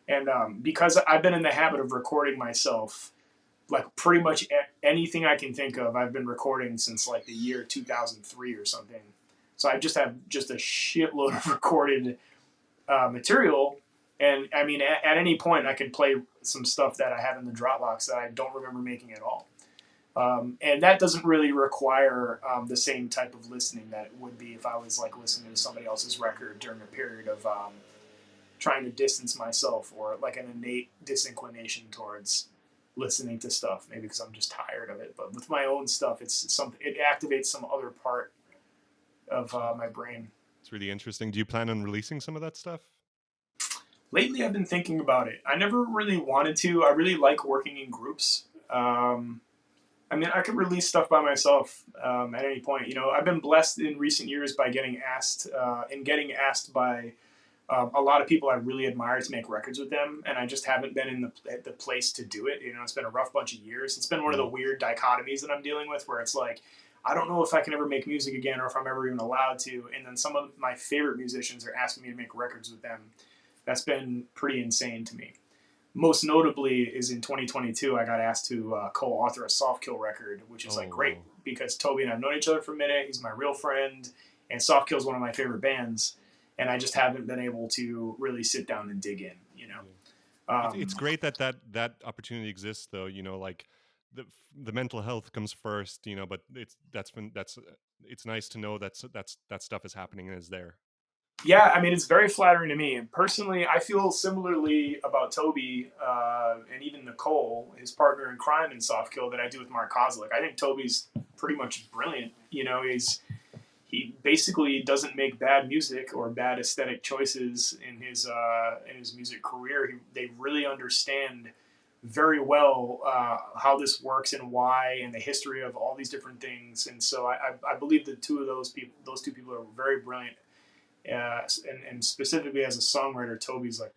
And because I've been in the habit of recording myself, like pretty much anything I can think of, I've been recording since like the year 2003 or something. So I just have a shitload of recorded material. And I mean, at any point, I can play some stuff that I have in the Dropbox that I don't remember making at all. And that doesn't really require the same type of listening that it would be if I was like listening to somebody else's record during a period of trying to distance myself, or like an innate disinclination towards listening to stuff, maybe because I'm just tired of it. But with my own stuff, it activates some other part of my brain. It's really interesting. Do you plan on releasing some of that stuff? Lately, I've been thinking about it. I never really wanted to. I really like working in groups. I mean, I could release stuff by myself at any point. You know, I've been blessed in recent years by getting asked by a lot of people I really admire to make records with them, and I just haven't been in the place to do it. You know, it's been a rough bunch of years. It's been one of the weird dichotomies that I'm dealing with, where it's like, I don't know if I can ever make music again, or if I'm ever even allowed to. And then some of my favorite musicians are asking me to make records with them. That's been pretty insane to me. Most notably is in 2022, I got asked to co-author a Soft Kill record, which is like great because Toby and I have known each other for a minute. He's my real friend, and Soft Kill is one of my favorite bands, and I just haven't been able to really sit down and dig in. You know, it's great that opportunity exists, though. You know, like the mental health comes first. You know, but it's nice to know that stuff is happening and is there. Yeah, I mean, it's very flattering to me. And personally, I feel similarly about Toby and even Nicole, his partner in crime in Soft Kill, that I do with Mark Kozlik. I think Toby's pretty much brilliant. You know, he basically doesn't make bad music or bad aesthetic choices in his music career. They really understand very well how this works and why, and the history of all these different things. And so I believe that those two people are very brilliant. And specifically as a songwriter, Toby's like,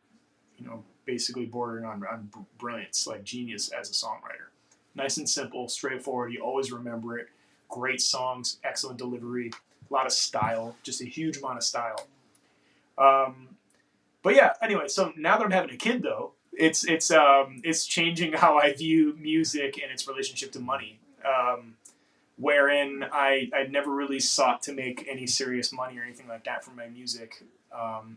you know, basically bordering on brilliance, like genius as a songwriter. Nice and simple, straightforward. You always remember it. Great songs, excellent delivery, a lot of style, just a huge amount of style. But yeah, anyway, so now that I'm having a kid, though, it's changing how I view music and its relationship to money. Wherein I'd never really sought to make any serious money or anything like that from my music.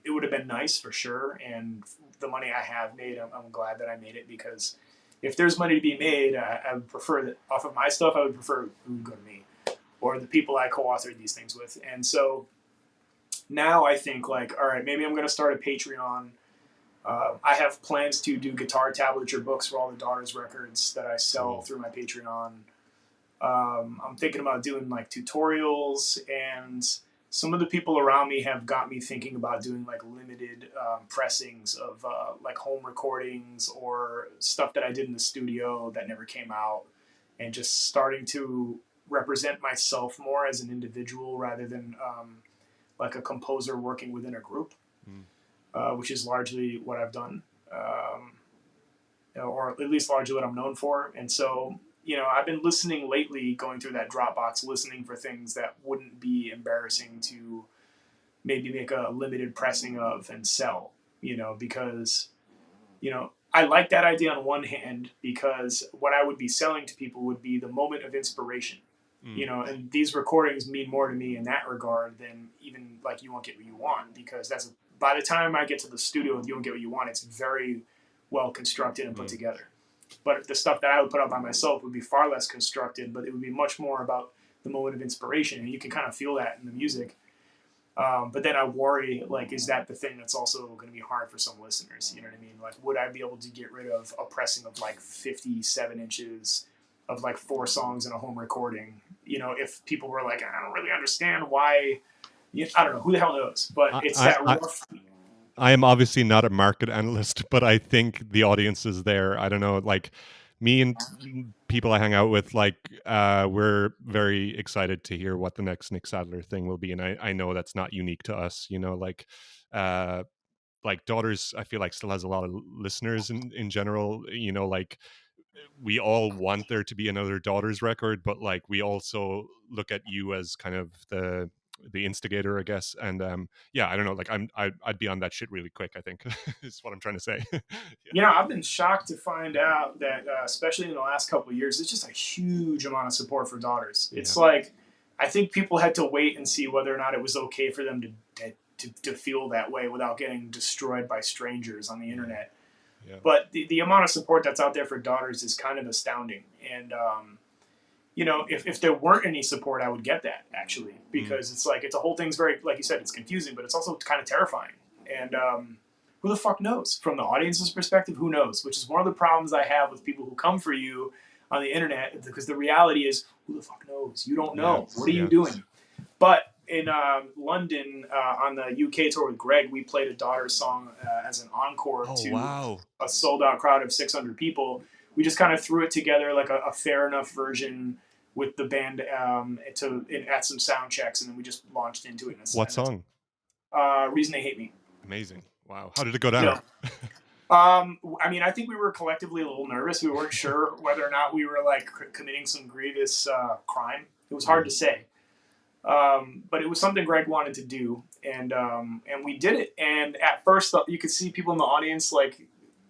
It would have been nice for sure, and the money I have made, I'm glad that I made it, because if there's money to be made, I would prefer that off of my stuff. I would prefer it would go to me or the people I co-authored these things with. And so now I think like, all right, maybe I'm going to start a Patreon. I have plans to do guitar tablature books for all the Daughters records that I sell through my Patreon. I'm thinking about doing like tutorials, and some of the people around me have got me thinking about doing like limited pressings of like home recordings or stuff that I did in the studio that never came out, and just starting to represent myself more as an individual rather than like a composer working within a group, which is largely what I've done, or at least largely what I'm known for. And so, you know, I've been listening lately, going through that Dropbox, listening for things that wouldn't be embarrassing to maybe make a limited pressing of and sell, you know, because, you know, I like that idea on one hand, because what I would be selling to people would be the moment of inspiration, you know, and these recordings mean more to me in that regard than even like You Won't Get What You Want, because by the time I get to the studio with You Won't Get What You Want, it's very well constructed and put together. But the stuff that I would put out by myself would be far less constructed, but it would be much more about the moment of inspiration. And you can kind of feel that in the music. But then I worry, like, is that the thing that's also going to be hard for some listeners? You know what I mean? Like, would I be able to get rid of a pressing of like 57 inches of like 4 songs in a home recording? You know, if people were like, I don't really understand why, I don't know, who the hell knows? But it's that rough. I am obviously not a market analyst, but I think the audience is there. I don't know, like me and people I hang out with, like we're very excited to hear what the next Nick Sadler thing will be. And I know that's not unique to us, you know, like Daughters, I feel like still has a lot of listeners in general, you know, like we all want there to be another Daughters record, but like we also look at you as kind of the instigator, I guess. And yeah, I don't know, like I'd be on that shit really quick, I think is what I'm trying to say. You know, I've been shocked to find out that especially in the last couple of years, it's just a huge amount of support for Daughters. It's like, I think people had to wait and see whether or not it was okay for them to to feel that way without getting destroyed by strangers on the internet. Yeah. But the amount of support that's out there for daughters is kind of astounding. And, if there weren't any support, I would get that, actually, because it's like, it's a whole thing's very, like you said, it's confusing, but it's also kind of terrifying. And who the fuck knows? From the audience's perspective, who knows? Which is one of the problems I have with people who come for you on the internet, because the reality is, who the fuck knows? You don't know. What are you doing? But in London, on the UK tour with Greg, we played a daughter song as an encore to a sold-out crowd of 600 people. We just kind of threw it together like a fair enough version with the band at some sound checks, and then we just launched into it. What song? Reason They Hate Me. Amazing. Wow. How did it go down? I mean, I think we were collectively a little nervous. We weren't sure whether or not we were like committing some grievous crime. It was hard to say. But it was something Greg wanted to do, and we did it. And at first, you could see people in the audience like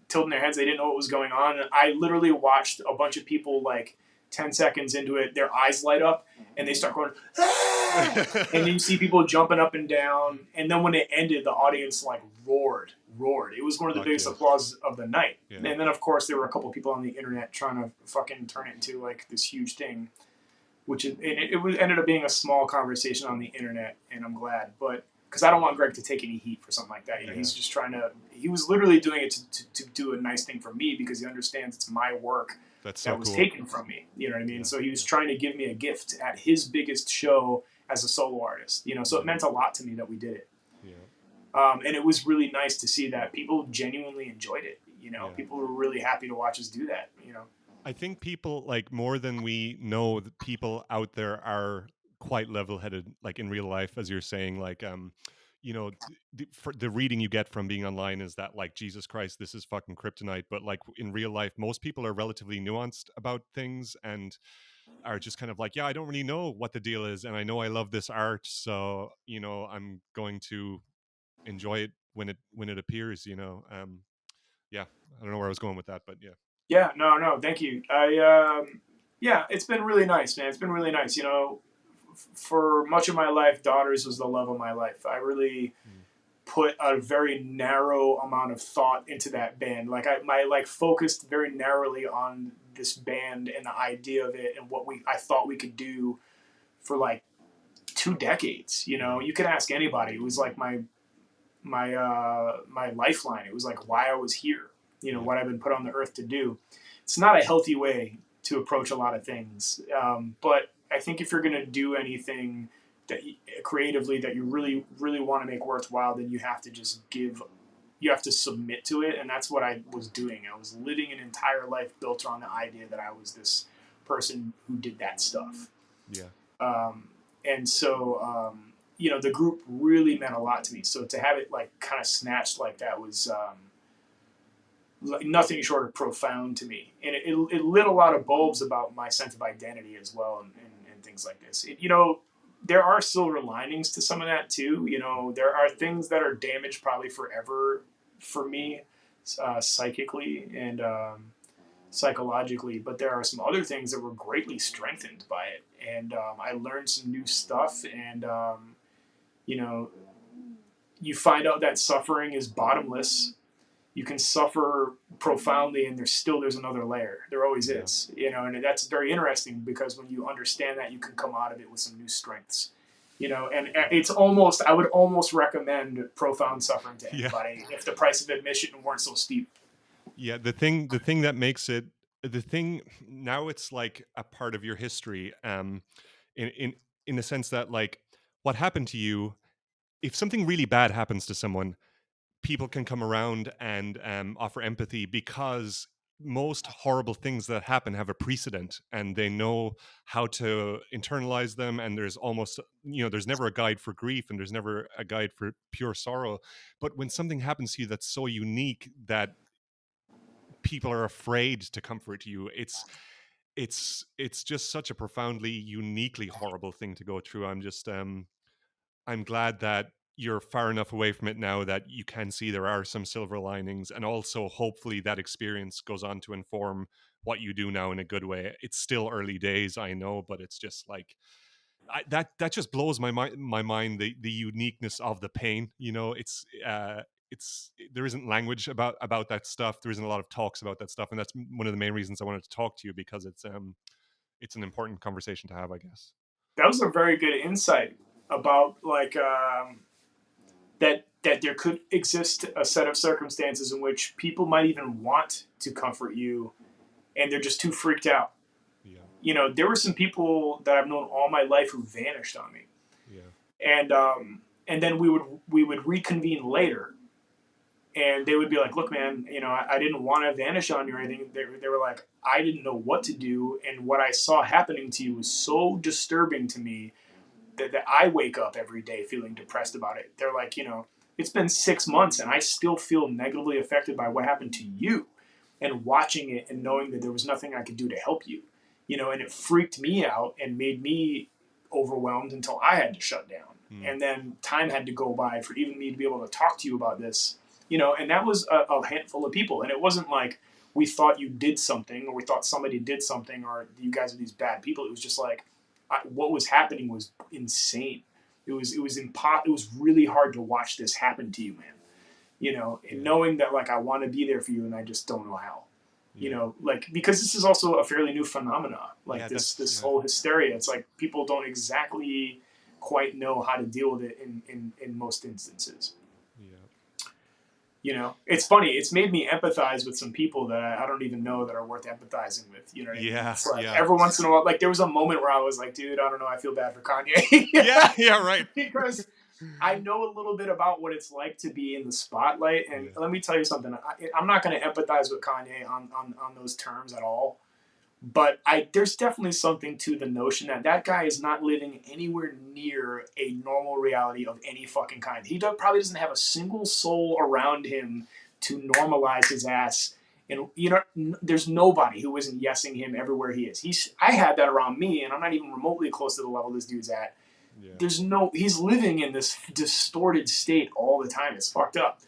tilting their heads. They didn't know what was going on. And I literally watched a bunch of people like 10 seconds into it, their eyes light up, and they start going, ah! And then you see people jumping up and down. And then when it ended, the audience like roared. It was one of the biggest applause of the night. Yeah. And then, of course, there were a couple of people on the internet trying to fucking turn it into like this huge thing. Which ended up being a small conversation on the internet, and I'm glad. But because I don't want Greg to take any heat for something like that. He's just trying to. He was literally doing it to do a nice thing for me, because he understands it's my work that was taken from me. You know what I mean? Yeah. So he was trying to give me a gift at his biggest show as a solo artist. So it meant a lot to me that we did it. Yeah. And it was really nice to see that people genuinely enjoyed it. People were really happy to watch us do that. I think people, like, more than we know, the people out there are quite level-headed, like in real life, as you're saying. Like, for the reading you get from being online is that, like, Jesus Christ, this is fucking kryptonite. But like in real life, most people are relatively nuanced about things and are just kind of like, yeah, I don't really know what the deal is, and I know I love this art, so I'm going to enjoy it when it appears. Yeah, I don't know where I was going with that, but yeah. Yeah, no, thank you. It's been really nice, man. It's been really nice. For much of my life, Daughters was the love of my life. I really put a very narrow amount of thought into that band. Like I focused very narrowly on this band and the idea of it and what I thought we could do for like 2 decades. You could ask anybody. It was like my lifeline. It was like why I was here. What I've been put on the earth to do. It's not a healthy way to approach a lot of things. But I think if you're going to do anything creatively that you really, really want to make worthwhile, then you have to just you have to submit to it. And that's what I was doing. I was living an entire life built around the idea that I was this person who did that stuff. Yeah. And so, the group really meant a lot to me. So to have it like kind of snatched like that was, nothing short of profound to me, and it lit a lot of bulbs about my sense of identity as well, and things like this. There are silver linings to some of that too. There are things that are damaged probably forever for me, psychically and psychologically, but there are some other things that were greatly strengthened by it, and I learned some new stuff, and you find out that suffering is bottomless. You can suffer profoundly, and there's another layer. There always is, and that's very interesting, because when you understand that, you can come out of it with some new strengths, and I would almost recommend profound suffering to anybody if the price of admission weren't so steep. Yeah. The thing that makes it, now it's like a part of your history, in the sense that, like, what happened to you, if something really bad happens to someone, people can come around and offer empathy, because most horrible things that happen have a precedent, and they know how to internalize them. And there's almost, there's never a guide for grief, and there's never a guide for pure sorrow. But when something happens to you that's so unique that people are afraid to comfort you, it's just such a profoundly, uniquely horrible thing to go through. I'm glad that you're far enough away from it now that you can see there are some silver linings, and also hopefully that experience goes on to inform what you do now in a good way. It's still early days, I know, but it's just like, that just blows my mind, the uniqueness of the pain. There isn't language about that stuff. There isn't a lot of talks about that stuff, and that's one of the main reasons I wanted to talk to you, because it's an important conversation to have, I guess. That was a very good insight about that there could exist a set of circumstances in which people might even want to comfort you, and they're just too freaked out. Yeah. There were some people that I've known all my life who vanished on me. Yeah. And then we would reconvene later, and they would be like, "Look, man, I didn't want to vanish on you or anything." They were like, "I didn't know what to do, and what I saw happening to you was so disturbing to me that I wake up every day feeling depressed about it." They're like, it's been 6 months, and I still feel negatively affected by what happened to you, and watching it and knowing that there was nothing I could do to help you, and it freaked me out and made me overwhelmed until I had to shut down. And then time had to go by for even me to be able to talk to you about this, and that was a handful of people. And it wasn't like we thought you did something, or we thought somebody did something, or you guys are these bad people. It was just like, what was happening was insane. It was really hard to watch this happen to you, man. And knowing that, like, I want to be there for you, and I just don't know how. Because this is also a fairly new phenomena, this whole hysteria. It's like people don't exactly quite know how to deal with it in most instances. It's funny. It's made me empathize with some people that I don't even know that are worth empathizing with. You know what I mean? It's like every once in a while, like there was a moment where I was like, dude, I don't know. I feel bad for Kanye. yeah, right. Because I know a little bit about what it's like to be in the spotlight. And let me tell you something. I'm not going to empathize with Kanye on those terms at all. But there's definitely something to the notion that guy is not living anywhere near a normal reality of any fucking kind. He probably doesn't have a single soul around him to normalize his ass. And, there's nobody who isn't yesing him everywhere he is. I had that around me, and I'm not even remotely close to the level this dude's at. Yeah. He's living in this distorted state all the time. It's fucked up,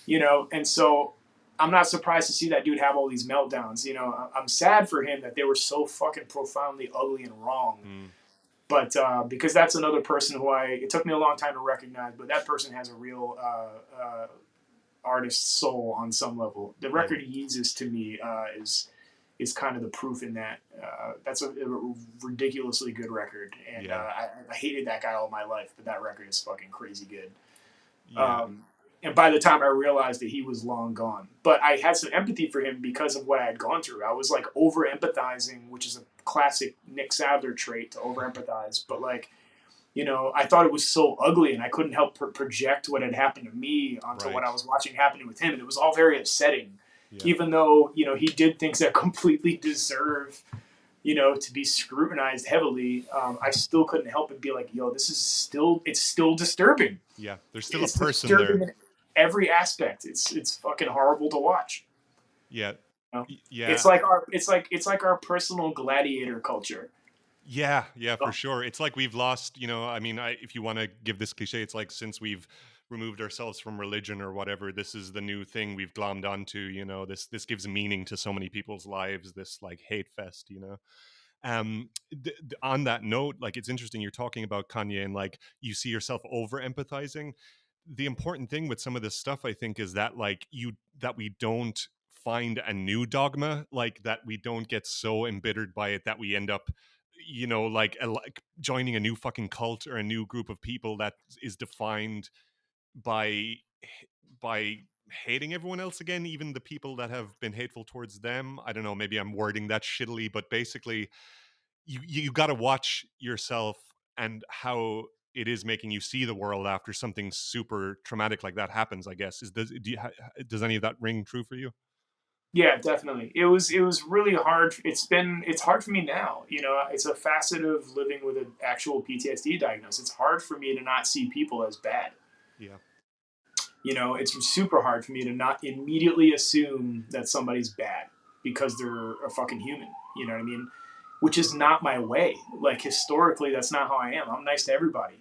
and so I'm not surprised to see that dude have all these meltdowns. I'm sad for him that they were so fucking profoundly ugly and wrong. But because that's another person who it took me a long time to recognize, but that person has a real artist soul on some level. The record he uses to me is kind of the proof in that. That's a ridiculously good record, and I hated that guy all my life, but that record is fucking crazy good. Yeah. And by the time I realized that he was long gone. But I had some empathy for him because of what I had gone through. I was like over-empathizing, which is a classic Nick Sadler trait, to over-empathize. But I thought it was so ugly, and I couldn't help project what had happened to me onto what I was watching happening with him. And it was all very upsetting. Yeah. Even though, he did things that completely deserve, to be scrutinized heavily, I still couldn't help but be like, yo, it's still disturbing. Yeah, there's still a person there. Every aspect. It's fucking horrible to watch. Yeah. Yeah. It's like our personal gladiator culture. Yeah, for sure. It's like we've lost, if you want to give this cliche, it's like since we've removed ourselves from religion or whatever, this is the new thing we've glommed onto, this gives meaning to so many people's lives, this like hate fest, on that note, like, it's interesting you're talking about Kanye and like you see yourself over empathizing. The important thing with some of this stuff, I think, is that that we don't find a new dogma, like that we don't get so embittered by it that we end up like joining a new fucking cult or a new group of people that is defined by hating everyone else again, even the people that have been hateful towards them. I don't know, maybe I'm wording that shittily, but basically you got to watch yourself and how it is making you see the world after something super traumatic like that happens, I guess. Does any of that ring true for you? Yeah, definitely. It was really hard. It's hard for me now. It's a facet of living with an actual PTSD diagnosis. It's hard for me to not see people as bad. Yeah. It's super hard for me to not immediately assume that somebody's bad because they're a fucking human. You know what I mean? Which is not my way. Like, historically, that's not how I am. I'm nice to everybody.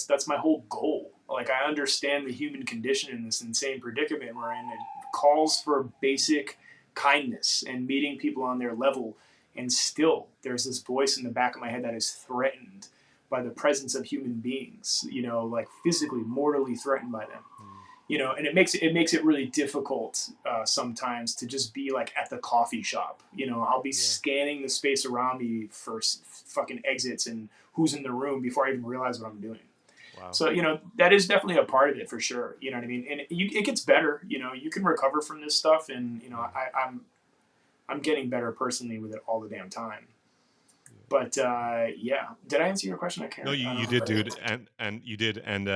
That's my whole goal. Like, I understand the human condition in this insane predicament we're in. It calls for basic kindness and meeting people on their level. And still, there's this voice in the back of my head that is threatened by the presence of human beings, like physically, mortally threatened by them. And it makes it really difficult sometimes to just be like at the coffee shop. I'll be scanning the space around me for fucking exits and who's in the room before I even realize what I'm doing. Wow. So that is definitely a part of it for sure. You know what I mean? And it gets better. You can recover from this stuff, and I'm getting better personally with it all the damn time. But did I answer your question? I can't. No, you did, dude, and you did, and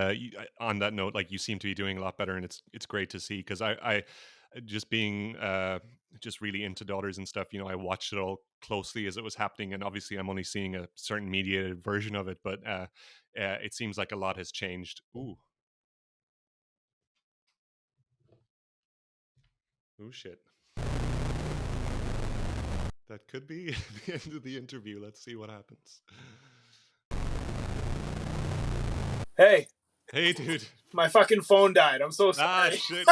on that note, like, you seem to be doing a lot better, and it's great to see, because I just being just really into Daughters and stuff. I watched it all closely as it was happening, and obviously I'm only seeing a certain mediated version of it, but it seems like a lot has changed. Ooh, shit. That could be the end of the interview. Let's see what happens. Hey, dude. My fucking phone died. I'm so sorry. Ah, shit.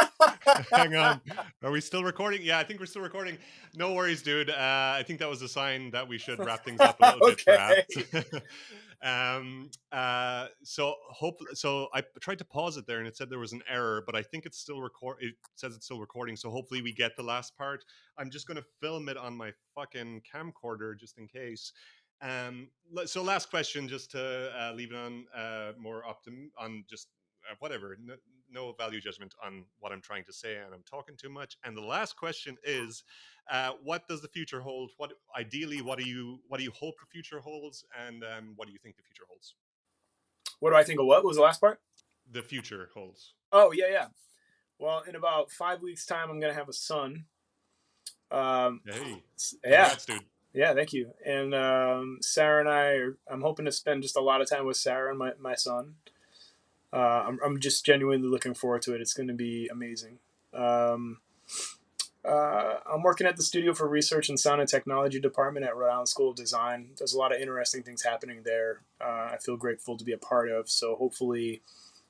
Hang on. Are we still recording? Yeah, I think we're still recording. No worries, dude. I think that was a sign that we should wrap things up a little bit, perhaps. So I tried to pause it there, and it said there was an error, but I think it's still it says it's still recording, so hopefully we get the last part. I'm just going to film it on my fucking camcorder just in case. So last question, just to leave it on more on just whatever, no value judgment on what I'm trying to say, and I'm talking too much. And the last question is, what does the future hold? What do you hope the future holds, and what do you think the future holds? What do I think of what was the last part? The future holds. Oh, yeah. Well, in about 5 weeks' time, I'm gonna have a son. Hey, yeah, congrats, dude. Yeah, thank you. And Sarah and I'm hoping to spend just a lot of time with Sarah and my son. I'm just genuinely looking forward to it. It's going to be amazing. I'm working at the Studio for Research and Sound and Technology Department at Rhode Island School of Design. There's a lot of interesting things happening there. I feel grateful to be a part of. So hopefully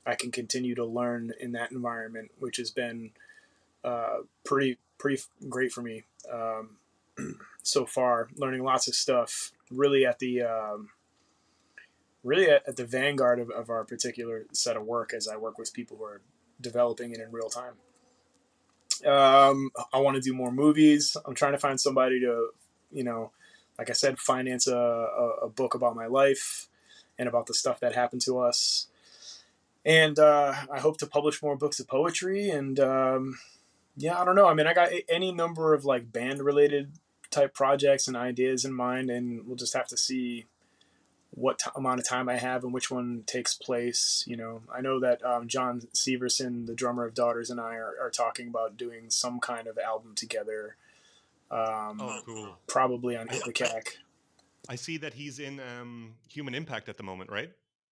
I can continue to learn in that environment, which has been pretty great for me so far. Learning lots of stuff, really at the vanguard of our particular set of work, as I work with people who are developing it in real time. I want to do more movies. I'm trying to find somebody to, like I said, finance a book about my life and about the stuff that happened to us. And I hope to publish more books of poetry. And I don't know. I mean, I got any number of like band related type projects and ideas in mind, and we'll just have to see what amount of time I have and which one takes place. I know that John Severson, the drummer of Daughters, and I are talking about doing some kind of album together. Cool. Probably on Hit the Cack. I see that he's in Human Impact at the moment, right?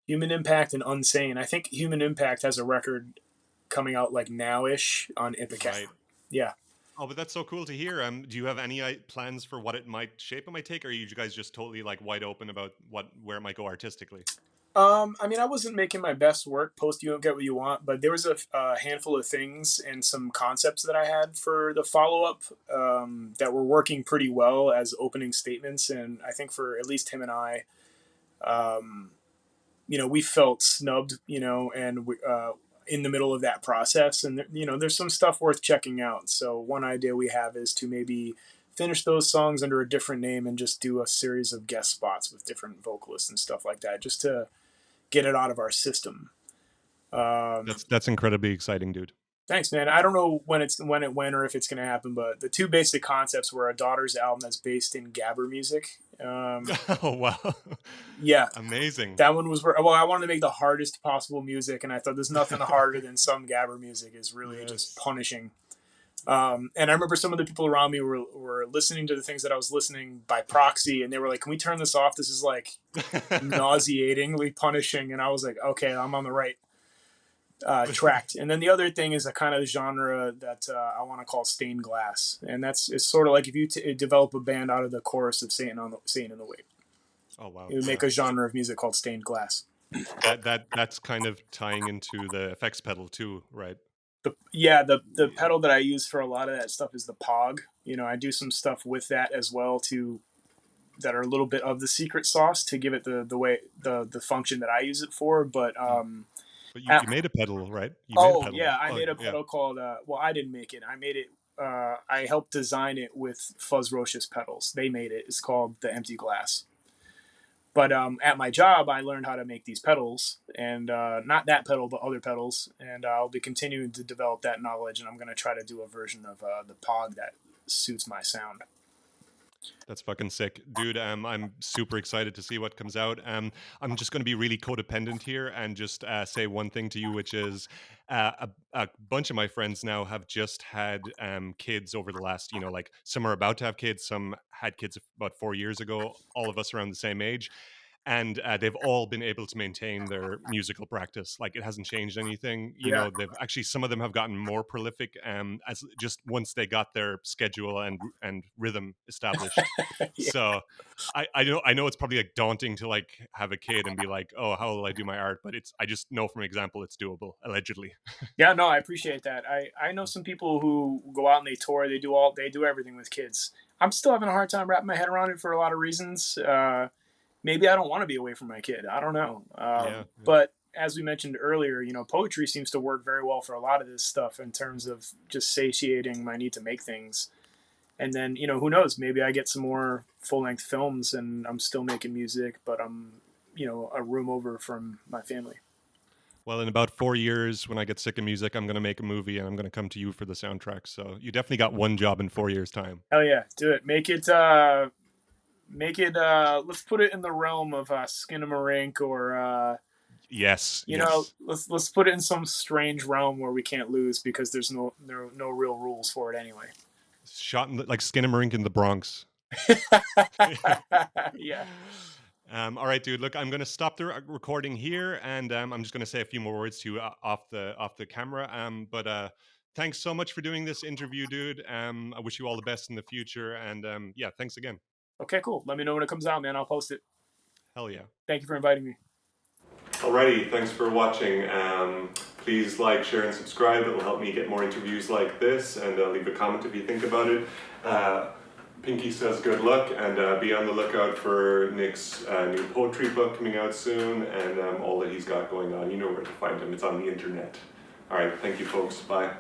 Human Impact and Unsane. I think Human Impact has a record coming out like now-ish on Hit the Cack. Right. Yeah. Oh, but that's so cool to hear. Do you have any plans for what shape it might take, or are you guys just totally like wide open about where it might go artistically? I mean, I wasn't making my best work post You Don't Get What You Want, but there was a handful of things and some concepts that I had for the follow-up that were working pretty well as opening statements. And I think for at least him and I, we felt snubbed, and we, in the middle of that process. And, there's some stuff worth checking out. So one idea we have is to maybe finish those songs under a different name and just do a series of guest spots with different vocalists and stuff like that, just to get it out of our system. That's incredibly exciting, dude. Thanks, man. I don't know when or if it's going to happen, but the two basic concepts were a Daughters album that's based in gabber music. Oh, wow. Yeah. Amazing. That one was I wanted to make the hardest possible music, and I thought there's nothing harder than some gabber music. Is really just punishing. And I remember some of the people around me were listening to the things that I was listening by proxy, and they were like, "Can we turn this off? This is like nauseatingly punishing." And I was like, "Okay, I'm on the right track." And then the other thing is a kind of genre that I want to call stained glass, and it's sort of like if you develop a band out of the chorus of Satan in the Way. Oh wow! You would make a genre of music called stained glass. That's kind of tying into the effects pedal too, right? The pedal that I use for a lot of that stuff is the Pog. I do some stuff with that as well to that are a little bit of the secret sauce to give it the function that I use it for. But you made a pedal, right? You made a oh pedal. yeah, I made a pedal called well, I didn't make it. I made it. I helped design it with Fuzz Roche's pedals. They made it. It's called the Empty Glass. But at my job, I learned how to make these pedals, and not that pedal, but other pedals. And I'll be continuing to develop that knowledge, and I'm going to try to do a version of the Pog that suits my sound. That's fucking sick, dude. I'm super excited to see what comes out. I'm just going to be really codependent here and just say one thing to you, which is a bunch of my friends now have just had kids over the last, like some are about to have kids, some had kids about 4 years ago, all of us around the same age. And they've all been able to maintain their musical practice. Like it hasn't changed anything. They've actually, some of them have gotten more prolific as just once they got their schedule and rhythm established. Yeah. So I know it's probably like daunting to like have a kid and be like, oh, how will I do my art? But I just know from example, it's doable, allegedly. Yeah, no, I appreciate that. I know some people who go out and they tour, they do everything with kids. I'm still having a hard time wrapping my head around it for a lot of reasons. Maybe I don't want to be away from my kid. I don't know. But as we mentioned earlier, poetry seems to work very well for a lot of this stuff in terms of just satiating my need to make things. And then, who knows? Maybe I get some more full-length films and I'm still making music, but I'm, a room over from my family. Well, in about 4 years, when I get sick of music, I'm going to make a movie and I'm going to come to you for the soundtrack. So you definitely got one job in 4 years' time. Hell yeah, do it. Make it, let's put it in the realm of Cinemartyr or yes, let's put it in some strange realm where we can't lose because there's no real rules for it anyway. Shot in like Skinamarink in the Bronx. Yeah. All right, dude. Look, I'm going to stop the recording here, and I'm just going to say a few more words to you off the camera. But thanks so much for doing this interview, dude. I wish you all the best in the future, and yeah, thanks again. Okay, cool. Let me know when it comes out, man. I'll post it. Hell yeah. Thank you for inviting me. Alrighty, thanks for watching. Please like, share, and subscribe. It will help me get more interviews like this, and leave a comment if you think about it. Pinky says good luck, and be on the lookout for Nick's new poetry book coming out soon, and all that he's got going on. You know where to find him. It's on the internet. Alright, thank you folks. Bye.